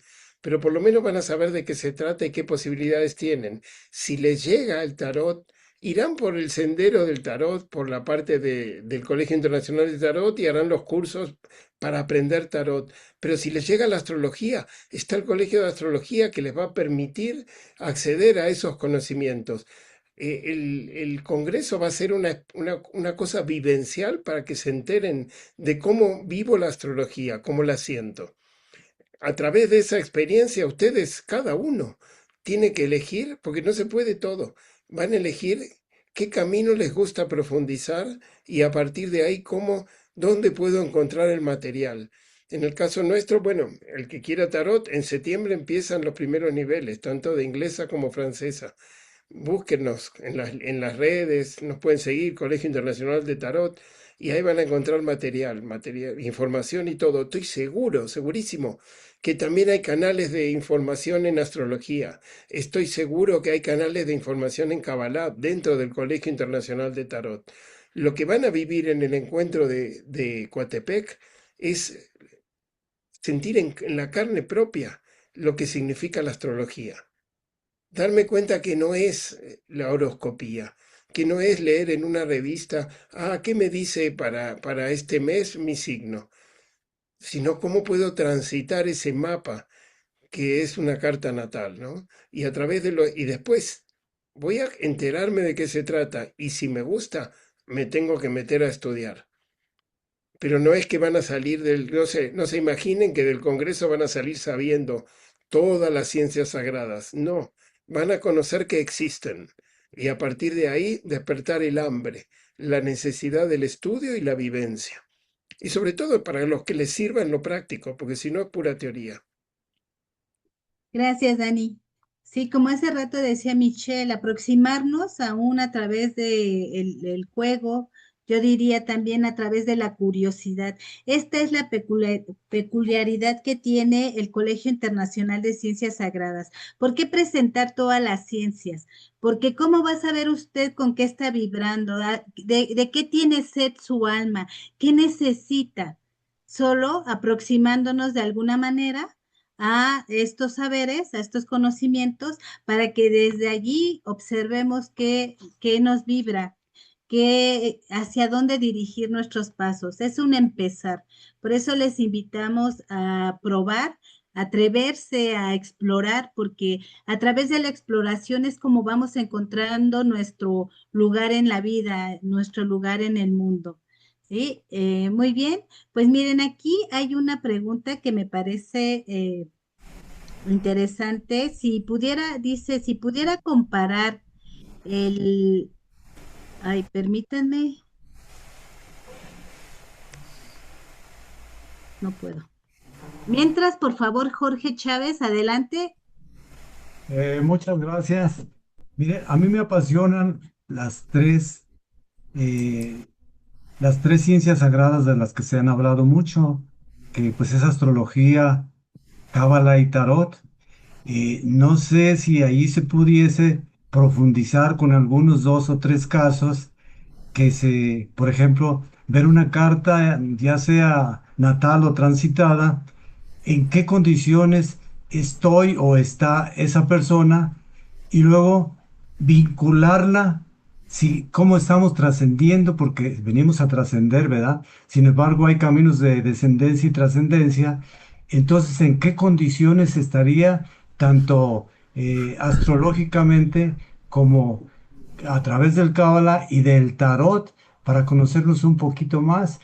Pero por lo menos van a saber de qué se trata y qué posibilidades tienen. Si les llega el tarot, irán por el sendero del tarot, por la parte del Colegio Internacional de Tarot y harán los cursos para aprender tarot. Pero si les llega la astrología, está el Colegio de Astrología que les va a permitir acceder a esos conocimientos. El Congreso va a ser una cosa vivencial para que se enteren de cómo vivo la astrología, cómo la siento. A través de esa experiencia, ustedes, cada uno, tiene que elegir, porque no se puede todo. Van a elegir qué camino les gusta profundizar y a partir de ahí, dónde puedo encontrar el material. En el caso nuestro, bueno, el que quiera tarot, en septiembre empiezan los primeros niveles, tanto de inglesa como francesa. Búsquenos en las redes, nos pueden seguir, Colegio Internacional de Tarot, y ahí van a encontrar material, información y todo. Estoy seguro, segurísimo, que también hay canales de información en astrología. Estoy seguro que hay canales de información en Kabbalah dentro del Colegio Internacional de Tarot. Lo que van a vivir en el encuentro de Coatepec es sentir en la carne propia lo que significa la astrología. Darme cuenta que no es la horoscopía, que no es leer en una revista, ¿qué me dice para este mes mi signo? Sino cómo puedo transitar ese mapa que es una carta natal, ¿no? Y a través y después voy a enterarme de qué se trata y si me gusta, me tengo que meter a estudiar. Pero no es que van a salir no se imaginen que del Congreso van a salir sabiendo todas las ciencias sagradas. No, van a conocer que existen. y a partir de ahí despertar el hambre, la necesidad del estudio y la vivencia. Y sobre todo para los que les sirva en lo práctico, porque si no es pura teoría. Gracias, Dani. Sí, como hace rato decía Michelle, aproximarnos aún a través de el juego, yo diría también a través de la curiosidad. Esta es la peculiaridad que tiene el Colegio Internacional de Ciencias Sagradas. ¿Por qué presentar todas las ciencias? Porque ¿cómo va a saber usted con qué está vibrando? ¿De qué tiene sed su alma? ¿Qué necesita? Solo aproximándonos de alguna manera a estos saberes, a estos conocimientos, para que desde allí observemos qué nos vibra, hacia dónde dirigir nuestros pasos. Es un empezar. Por eso les invitamos a probar, a atreverse a explorar, porque a través de la exploración es como vamos encontrando nuestro lugar en la vida, nuestro lugar en el mundo. Sí, muy bien. Pues miren, aquí hay una pregunta que me parece interesante. Si pudiera, dice, si pudiera comparar el, ay, permítanme, no puedo. Mientras, por favor, Jorge Chávez, adelante. Muchas gracias. Mire, a mí me apasionan las tres ciencias sagradas de las que se han hablado mucho, que pues es astrología, cábala y tarot. No sé si ahí se pudiese profundizar con algunos 2 o 3 casos por ejemplo, ver una carta, ya sea natal o transitada, en qué condiciones estoy o está esa persona y luego vincularla, si, cómo estamos trascendiendo, porque venimos a trascender, ¿verdad? Sin embargo, hay caminos de descendencia y trascendencia. Entonces, ¿en qué condiciones estaría tanto astrológicamente como a través del Cábala y del Tarot para conocernos un poquito más?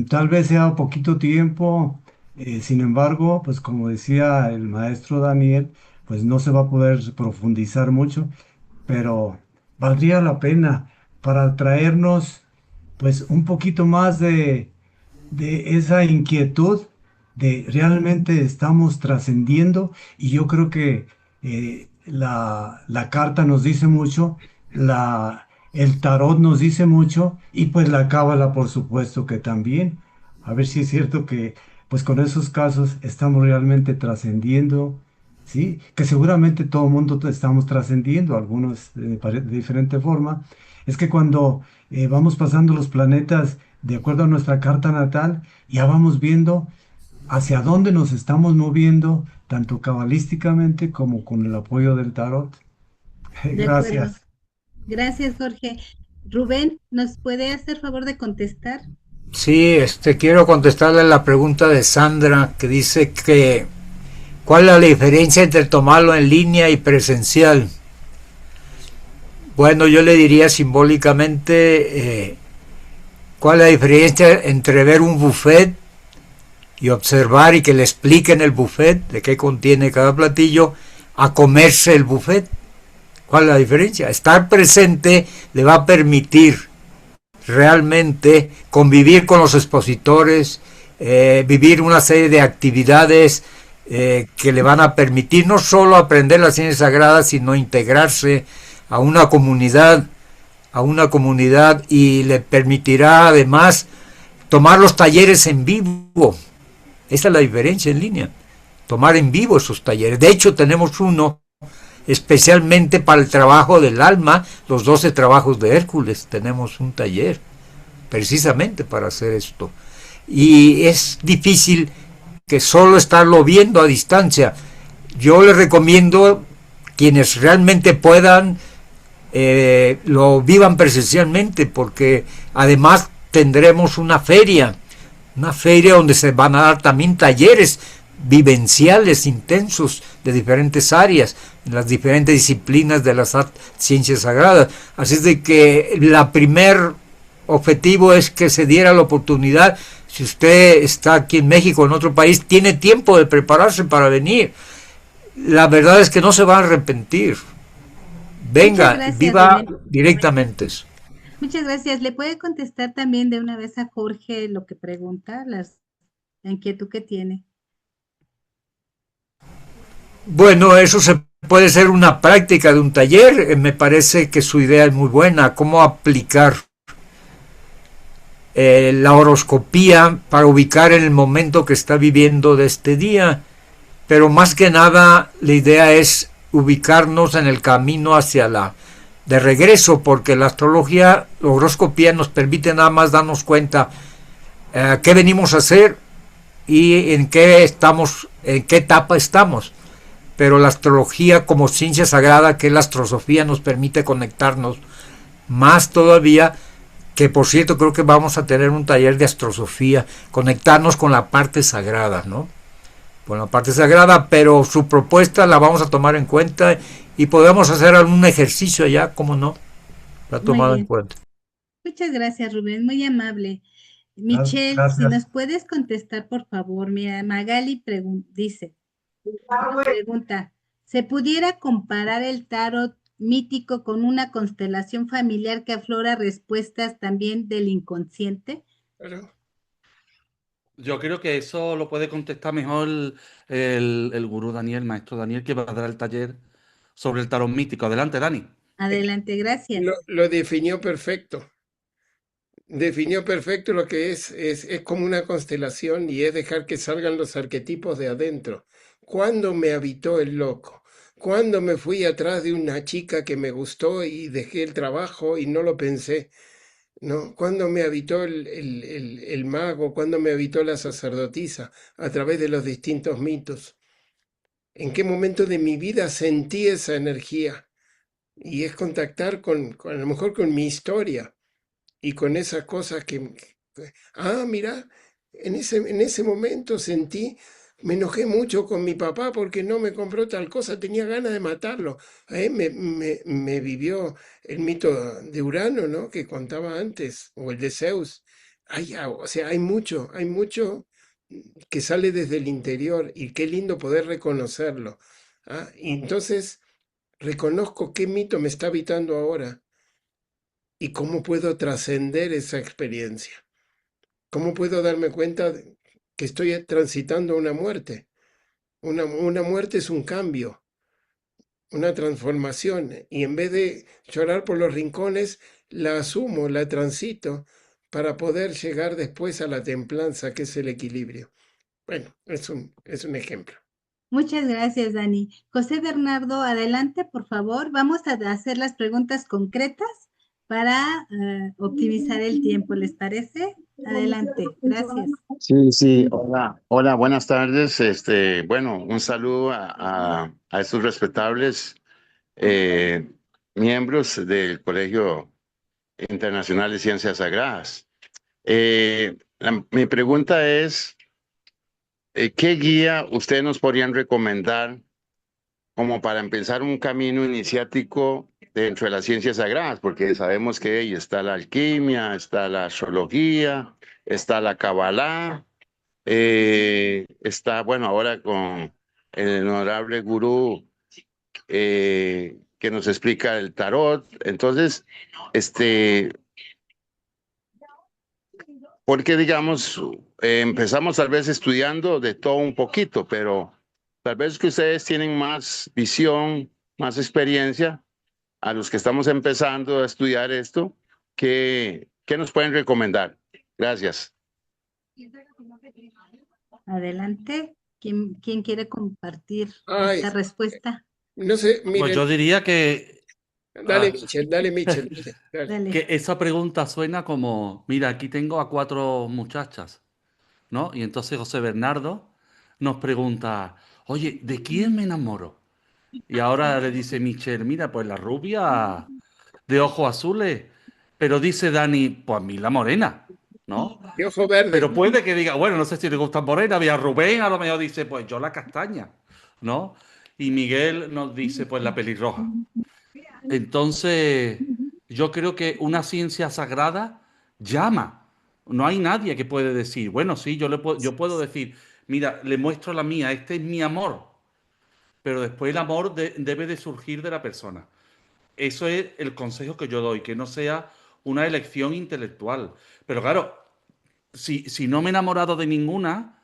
Tal vez sea poquito tiempo, sin embargo, pues como decía el maestro Daniel, pues no se va a poder profundizar mucho, pero valdría la pena para traernos pues un poquito más de esa inquietud de realmente estamos trascendiendo, y yo creo que la carta nos dice mucho, el tarot nos dice mucho, y pues la cábala por supuesto que también. A ver si es cierto que pues con esos casos estamos realmente trascendiendo, ¿sí? Que seguramente todo el mundo estamos trascendiendo, algunos de diferente forma. Es que cuando vamos pasando los planetas de acuerdo a nuestra carta natal, ya vamos viendo hacia dónde nos estamos moviendo, tanto cabalísticamente como con el apoyo del tarot. De acuerdo. Gracias. Gracias, Jorge. Rubén, ¿nos puede hacer favor de contestar? Sí, quiero contestarle la pregunta de Sandra, que dice que ¿cuál es la diferencia entre tomarlo en línea y presencial? Bueno, yo le diría simbólicamente ¿cuál es la diferencia entre ver un buffet y observar y que le expliquen el buffet, de qué contiene cada platillo, a comerse el buffet? ¿Cuál es la diferencia? Estar presente le va a permitir realmente convivir con los expositores, vivir una serie de actividades que le van a permitir no solo aprender las ciencias sagradas, sino integrarse a una comunidad, y le permitirá además tomar los talleres en vivo. Esa es la diferencia en línea, tomar en vivo esos talleres. De hecho, tenemos uno especialmente para el trabajo del alma, los 12 trabajos de Hércules. Tenemos un taller precisamente para hacer esto. Y es difícil que solo estarlo viendo a distancia. Yo les recomiendo, quienes realmente puedan, lo vivan presencialmente, porque además tendremos una feria donde se van a dar también talleres vivenciales intensos de diferentes áreas, en las diferentes disciplinas de las ciencias sagradas. Así es de que la primer objetivo es que se diera la oportunidad. Si usted está aquí en México, en otro país, tiene tiempo de prepararse para venir. La verdad es que no se va a arrepentir. Muchas Venga, gracias, viva Rubén. directamente. Muchas gracias. ¿Le puede contestar también de una vez a Jorge lo que pregunta, la inquietud que tiene? Bueno, eso se puede ser una práctica de un taller. Me parece que su idea es muy buena. ¿Cómo aplicar la horoscopía para ubicar en el momento que está viviendo de este día? Pero más que nada, la idea es ubicarnos en el camino hacia la de regreso, porque la astrología, la horoscopía nos permite nada más darnos cuenta qué venimos a hacer y en qué estamos, en qué etapa estamos. Pero la astrología como ciencia sagrada, que es la astrosofía, nos permite conectarnos más todavía, que por cierto creo que vamos a tener un taller de astrosofía, conectarnos con la parte sagrada, ¿no? Con la parte sagrada, pero su propuesta la vamos a tomar en cuenta y podemos hacer algún ejercicio allá, ¿cómo no? La ha Muy tomado en bien. cuenta. Muchas gracias, Rubén. Muy amable. Michelle, si nos Gracias. puedes contestar, por favor. Mira, Magali dice, nos pregunta, ¿se pudiera comparar el tarot mítico con una constelación familiar que aflora respuestas también del inconsciente? Claro. Yo creo que eso lo puede contestar mejor el gurú Daniel, maestro Daniel, que va a dar el taller sobre el tarot mítico. Adelante, Dani. Adelante, gracias. Lo definió perfecto. Definió perfecto lo que es como una constelación y es dejar que salgan los arquetipos de adentro. ¿Cuándo me habitó el loco? ¿Cuándo me fui atrás de una chica que me gustó y dejé el trabajo y no lo pensé? ¿No? ¿Cuándo me habitó el mago? ¿Cuándo me habitó la sacerdotisa? A través de los distintos mitos. ¿En qué momento de mi vida sentí esa energía? Y es contactar a lo mejor con mi historia y con esas cosas mira, en ese momento sentí, me enojé mucho con mi papá porque no me compró tal cosa, tenía ganas de matarlo. Me vivió el mito de Urano, ¿no? Que contaba antes, o el de Zeus. O sea, hay mucho que sale desde el interior y qué lindo poder reconocerlo. Y entonces reconozco qué mito me está habitando ahora y cómo puedo trascender esa experiencia. ¿Cómo puedo darme cuenta que estoy transitando una muerte? Una muerte es un cambio, una transformación, y en vez de llorar por los rincones, la asumo, la transito para poder llegar después a la templanza, que es el equilibrio. Bueno, es un ejemplo. Muchas gracias, Dani. José Bernardo, adelante, por favor. Vamos a hacer las preguntas concretas para optimizar el tiempo, ¿les parece? Adelante, gracias. Sí, sí, hola, hola, buenas tardes. Bueno, un saludo a estos respetables eh, miembros del Colegio Internacional de Ciencias Sagradas. Mi pregunta es, ¿qué guía ustedes nos podrían recomendar como para empezar un camino iniciático dentro de las ciencias sagradas? Porque sabemos que ahí está la alquimia, está la astrología, está la cabalá. Está, bueno, ahora con el honorable gurú que nos explica el tarot. Entonces, porque digamos, empezamos tal vez estudiando de todo un poquito, pero tal vez que ustedes tienen más visión, más experiencia, a los que estamos empezando a estudiar esto, ¿qué nos pueden recomendar? Gracias. Adelante. ¿Quién quiere compartir Ay, esta respuesta? no sé, Pues miren, yo diría que, dale, Michel, dale, Michel, dale. Dale. que esa pregunta suena como, mira, aquí tengo a 4 muchachas, ¿no? Y entonces José Bernardo nos pregunta, oye, ¿de quién me enamoro? Y ahora le dice Michelle, mira, pues la rubia de ojos azules. Pero dice Dani, pues a mí la morena, ¿no? De ojo verde. Pero puede que diga, bueno, no sé si le gusta morena. Y a Rubén a lo mejor dice, pues yo la castaña, ¿no? Y Miguel nos dice, pues la pelirroja. Entonces, yo creo que una ciencia sagrada llama. No hay nadie que puede decir, bueno, sí, yo puedo decir, mira, le muestro la mía, este es mi amor. Pero después el amor debe de surgir de la persona. Eso es el consejo que yo doy, que no sea una elección intelectual. Pero claro, si no me he enamorado de ninguna,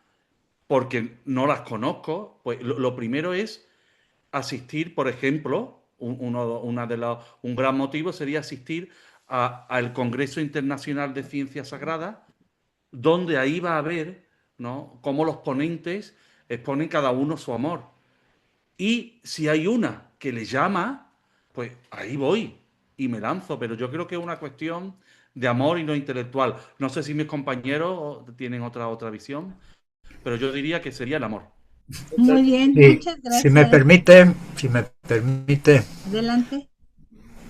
porque no las conozco, pues lo primero es asistir, por ejemplo, un gran motivo sería asistir al Congreso Internacional de Ciencias Sagradas, donde ahí va a ver, ¿no?, cómo los ponentes exponen cada uno su amor. Y si hay una que le llama, pues ahí voy y me lanzo. Pero yo creo que es una cuestión de amor y no intelectual. No sé si mis compañeros tienen otra visión, pero yo diría que sería el amor. Muy bien, Sí, muchas gracias. si me permite, Adelante.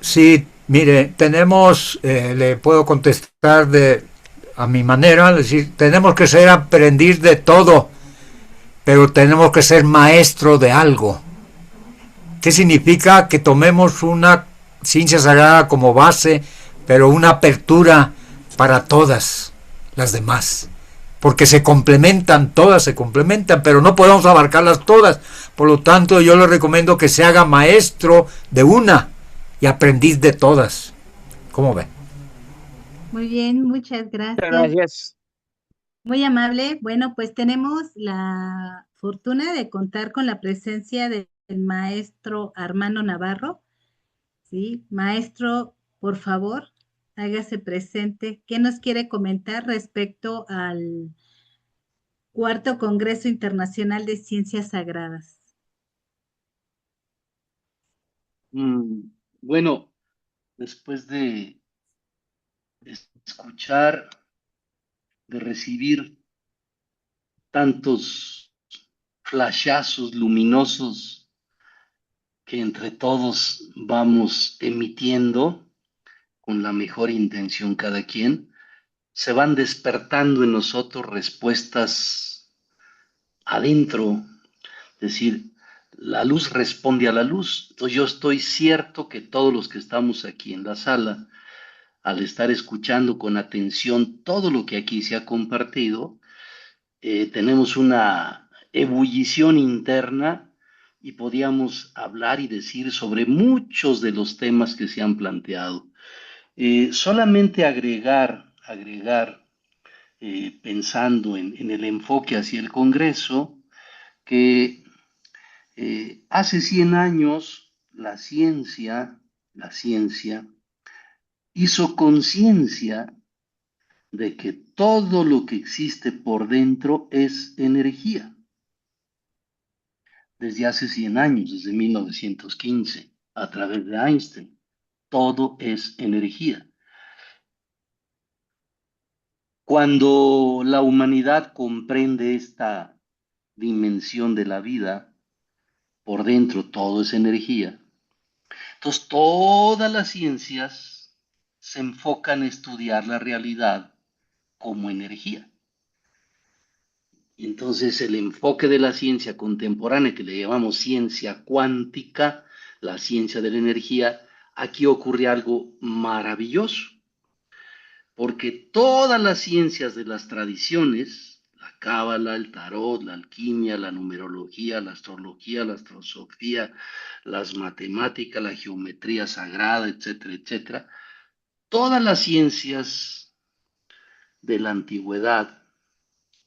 sí, mire, tenemos, le puedo contestar a mi manera, es decir, tenemos que ser aprendiz de todo, pero tenemos que ser maestro de algo. ¿Qué significa? Que tomemos una ciencia sagrada como base, pero una apertura para todas las demás. Porque se complementan, todas se complementan, pero no podemos abarcarlas todas. Por lo tanto, yo le recomiendo que se haga maestro de una y aprendiz de todas. ¿Cómo ve? Muy bien, muchas Muchas gracias. gracias. Muy amable. Bueno, pues tenemos la fortuna de contar con la presencia del maestro Armando Navarro. Sí, maestro, por favor, hágase presente. ¿Qué nos quiere comentar respecto al cuarto Congreso Internacional de Ciencias Sagradas? Bueno, después de escuchar, de recibir tantos flashazos luminosos que entre todos vamos emitiendo con la mejor intención cada quien, se van despertando en nosotros respuestas adentro, es decir, la luz responde a la luz. Entonces yo estoy cierto que todos los que estamos aquí en la sala, al estar escuchando con atención todo lo que aquí se ha compartido, tenemos una ebullición interna y podíamos hablar y decir sobre muchos de los temas que se han planteado. Solamente agregar pensando en el enfoque hacia el Congreso, que hace 100 años la ciencia hizo conciencia de que todo lo que existe por dentro es energía. Desde hace 100 años, desde 1915, a través de Einstein, todo es energía. Cuando la humanidad comprende esta dimensión de la vida, por dentro todo es energía. Entonces todas las ciencias se enfocan en estudiar la realidad como energía. Y entonces el enfoque de la ciencia contemporánea, que le llamamos ciencia cuántica, la ciencia de la energía, aquí ocurre algo maravilloso, porque todas las ciencias de las tradiciones, la cábala, el tarot, la alquimia, la numerología, la astrología, la astrosofía, las matemáticas, la geometría sagrada, etcétera, etcétera, todas las ciencias de la antigüedad,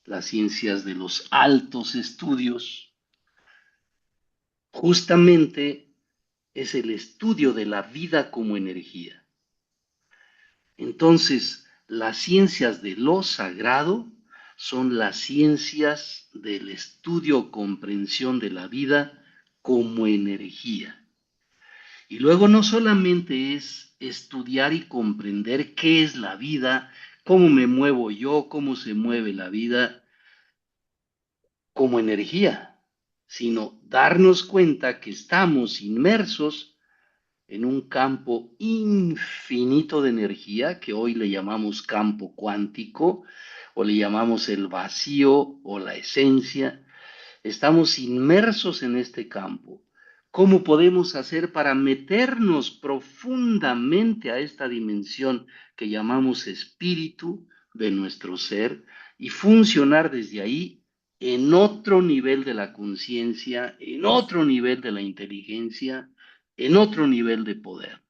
las ciencias de los altos estudios, justamente es el estudio de la vida como energía. Entonces, las ciencias de lo sagrado son las ciencias del estudio o comprensión de la vida como energía. Y luego no solamente es estudiar y comprender qué es la vida, cómo me muevo yo, cómo se mueve la vida como energía, sino darnos cuenta que estamos inmersos en un campo infinito de energía que hoy le llamamos campo cuántico o le llamamos el vacío o la esencia. Estamos inmersos en este campo. ¿Cómo podemos hacer para meternos profundamente a esta dimensión que llamamos espíritu de nuestro ser y funcionar desde ahí en otro nivel de la conciencia, en otro nivel de la inteligencia, en otro nivel de poder?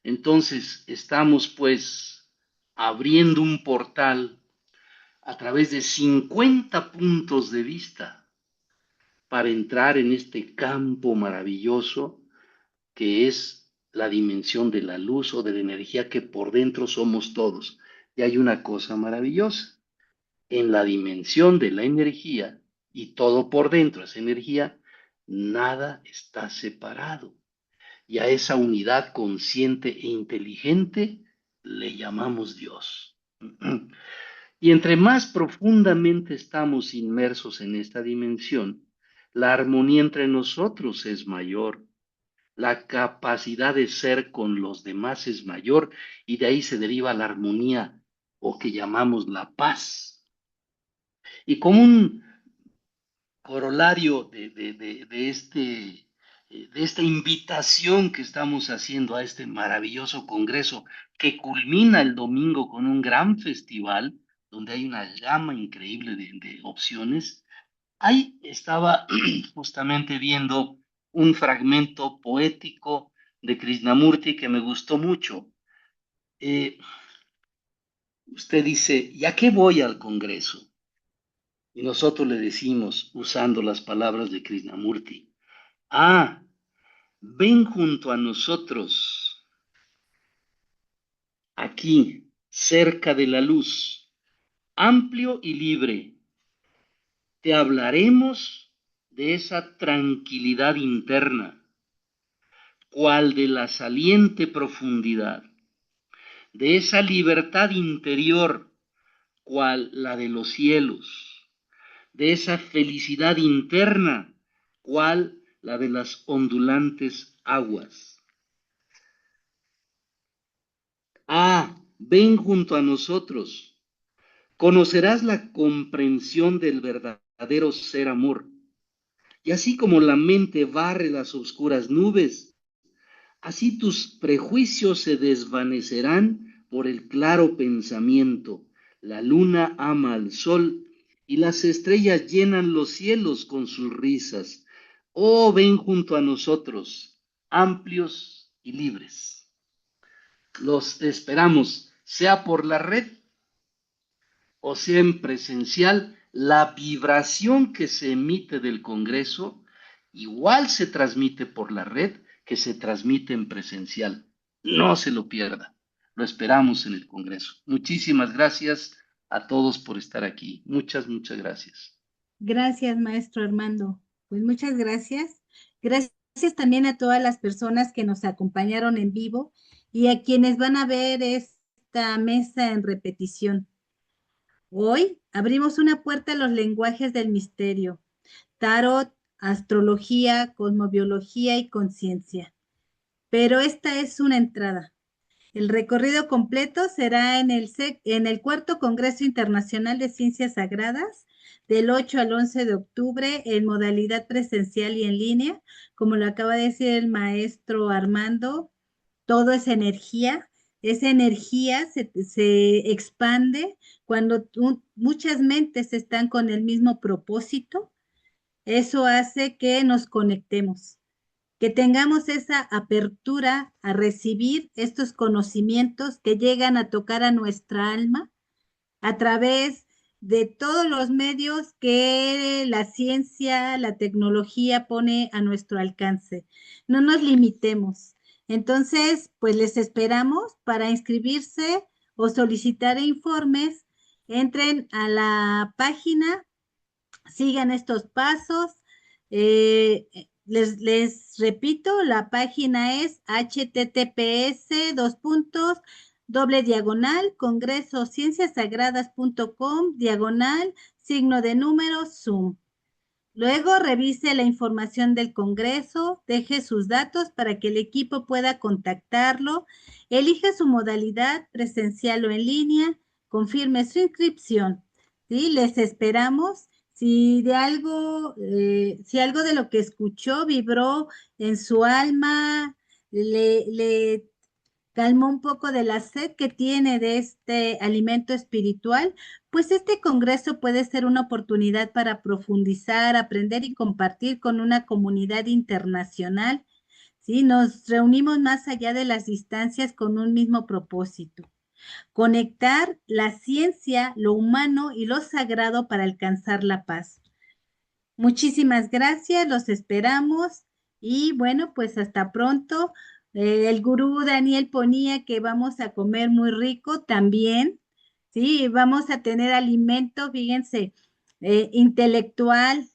Entonces, estamos pues abriendo un portal a través de 50 puntos de vista para entrar en este campo maravilloso que es la dimensión de la luz o de la energía que por dentro somos todos. Y hay una cosa maravillosa. En la dimensión de la energía, y todo por dentro es energía, nada está separado. Y a esa unidad consciente e inteligente le llamamos Dios. Y entre más profundamente estamos inmersos en esta dimensión, la armonía entre nosotros es mayor, la capacidad de ser con los demás es mayor, y de ahí se deriva la armonía o que llamamos la paz. Y como un corolario de esta invitación que estamos haciendo a este maravilloso congreso que culmina el domingo con un gran festival donde hay una gama increíble de opciones. Ahí estaba justamente viendo un fragmento poético de Krishnamurti que me gustó mucho. Usted dice, ¿y a qué voy al congreso? Y nosotros le decimos, usando las palabras de Krishnamurti, ah, ven junto a nosotros, aquí, cerca de la luz, amplio y libre. Te hablaremos de esa tranquilidad interna, cual de la saliente profundidad, de esa libertad interior, cual la de los cielos, de esa felicidad interna, cual la de las ondulantes aguas. Ah, ven junto a nosotros, conocerás la comprensión del verdadero ser amor, y así como la mente barre las oscuras nubes, así tus prejuicios se desvanecerán por el claro pensamiento. La luna ama al sol y las estrellas llenan los cielos con sus risas. Oh, ven junto a nosotros, amplios y libres. Los esperamos, sea por la red o sea en presencial. La vibración que se emite del Congreso igual se transmite por la red que se transmite en presencial. No se lo pierda. Lo esperamos en el Congreso. Muchísimas gracias a todos por estar aquí. Muchas, muchas gracias. Gracias, maestro Armando. Pues muchas gracias. Gracias también a todas las personas que nos acompañaron en vivo y a quienes van a ver esta mesa en repetición. Hoy abrimos una puerta a los lenguajes del misterio, tarot, astrología, cosmobiología y conciencia. Pero esta es una entrada. El recorrido completo será en el cuarto Congreso Internacional de Ciencias Sagradas, del 8 al 11 de octubre, en modalidad presencial y en línea. Como lo acaba de decir el maestro Armando, todo es energía. Esa energía se expande cuando muchas mentes están con el mismo propósito. Eso hace que nos conectemos, que tengamos esa apertura a recibir estos conocimientos que llegan a tocar a nuestra alma a través de todos los medios que la ciencia, la tecnología pone a nuestro alcance. No nos limitemos. Entonces, pues les esperamos para inscribirse o solicitar informes. Entren a la página, sigan estos pasos. Les repito, la página es https://congresocienciasagradas.com/Zoom. Luego revise la información del Congreso, deje sus datos para que el equipo pueda contactarlo, elija su modalidad presencial o en línea, confirme su inscripción. ¿Sí? Les esperamos. Si algo de lo que escuchó vibró en su alma, le calmó un poco de la sed que tiene de este alimento espiritual, pues este congreso puede ser una oportunidad para profundizar, aprender y compartir con una comunidad internacional. ¿sí? Nos reunimos más allá de las distancias con un mismo propósito: conectar la ciencia, lo humano y lo sagrado para alcanzar la paz. Muchísimas gracias, los esperamos y bueno, pues hasta pronto. El gurú Daniel ponía que vamos a comer muy rico también, ¿sí? Vamos a tener alimento, fíjense, intelectual,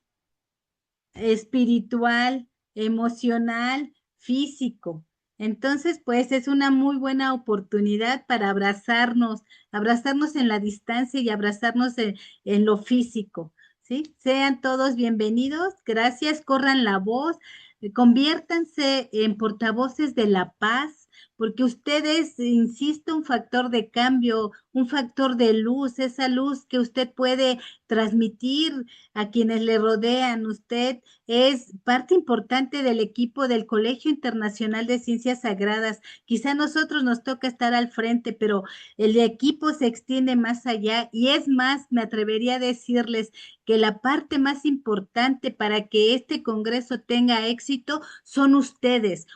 espiritual, emocional, físico. Entonces, pues es una muy buena oportunidad para abrazarnos en la distancia y abrazarnos en lo físico, ¿sí? Sean todos bienvenidos, gracias, corran la voz, conviértanse en portavoces de la paz, porque ustedes, insisto, un factor de cambio, un factor de luz, esa luz que usted puede transmitir a quienes le rodean. Usted es parte importante del equipo del Colegio Internacional de Ciencias Sagradas. Quizá a nosotros nos toca estar al frente, pero el equipo se extiende más allá y es más, me atrevería a decirles que la parte más importante para que este congreso tenga éxito son ustedes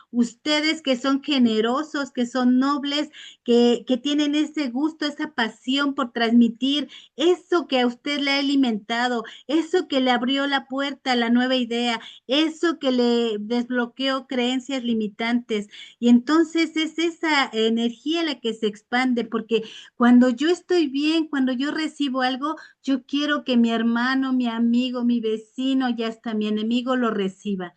que son generosos, que son nobles, que tienen ese gusto, esa pasión por transmitir eso que a usted le ha alimentado, eso que le abrió la puerta a la nueva idea, eso que le desbloqueó creencias limitantes. Y entonces es esa energía la que se expande, porque cuando yo estoy bien, cuando yo recibo algo, yo quiero que mi hermano, mi amigo, mi vecino y hasta mi enemigo lo reciba.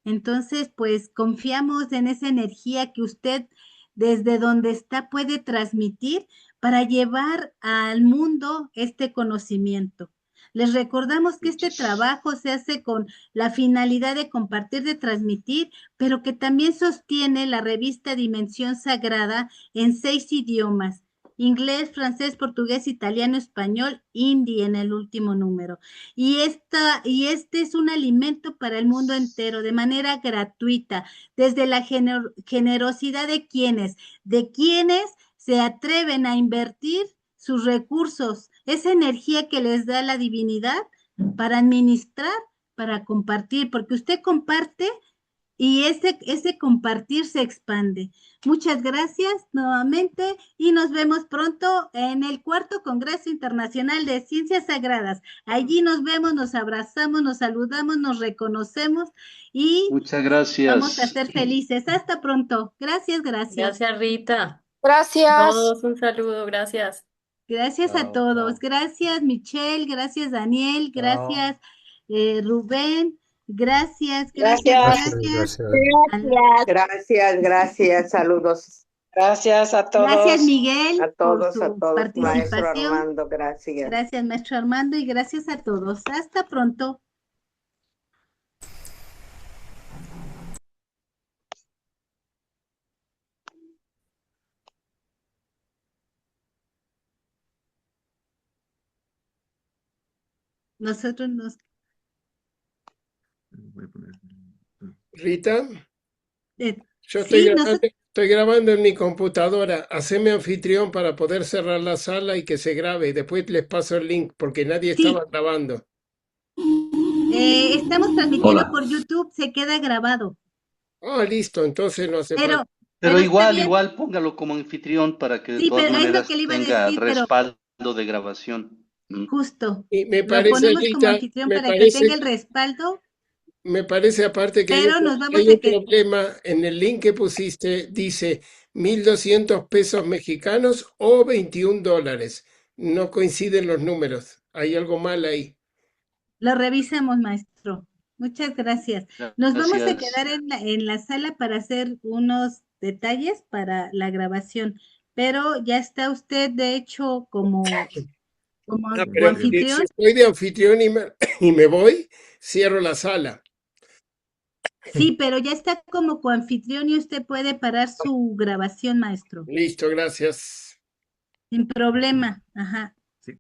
Entonces, pues confiamos en esa energía que usted desde donde está puede transmitir para llevar al mundo este conocimiento. Les recordamos que este trabajo se hace con la finalidad de compartir, de transmitir, pero que también sostiene la revista Dimensión Sagrada en 6 idiomas: inglés, francés, portugués, italiano, español, hindi en el último número. Y este es un alimento para el mundo entero de manera gratuita, desde la generosidad de quienes se atreven a invertir sus recursos, esa energía que les da la divinidad para administrar, para compartir, porque usted comparte y ese compartir se expande. Muchas gracias nuevamente y nos vemos pronto en el cuarto Congreso Internacional de Ciencias Sagradas. Allí nos vemos, nos abrazamos, nos saludamos, nos reconocemos y Muchas vamos a gracias. ser felices. Hasta pronto. Gracias, gracias. Gracias, Rita. Gracias. Todos un saludo, gracias. Gracias a Chao, todos. chao. Gracias, Michelle. Gracias, Daniel. Chao. Gracias, Rubén. Gracias, Gracias. Gracias. Gracias. Saludos. Gracias a Gracias, todos. Miguel, A por todos, su maestro participación. Armando, gracias. Gracias, maestro Armando, y gracias a todos. Hasta pronto. Nosotros nos... Rita, eh, yo sí, nosotros... estoy grabando en mi computadora. Haceme anfitrión para poder cerrar la sala y que se grabe. Y después les paso el link porque nadie Sí. estaba grabando. Estamos transmitiendo Hola. por YouTube, se queda grabado. Ah, listo, entonces no hace Pero, falta. Pero está igual, bien. igual póngalo como anfitrión para que de Sí, todas pero es lo maneras que le iba a tenga decir, pero respaldo de grabación. justo, Y me lo parece, ponemos como Rita, anfitrión me para que tenga parece, el respaldo, me parece aparte que pero nos vamos hay a un quedar. problema en el link que pusiste, dice 1.200 pesos mexicanos o $21. No coinciden los números. Hay algo mal ahí. Lo revisamos, maestro. Muchas gracias. Nos vamos a Gracias. quedar en la sala para hacer unos detalles para la grabación, pero ya está usted, de hecho, como Pero anfitrión. si estoy de anfitrión y me voy, cierro la sala. Sí, pero ya está como coanfitrión y usted puede parar su grabación, maestro. Listo, gracias. Sin problema. Ajá.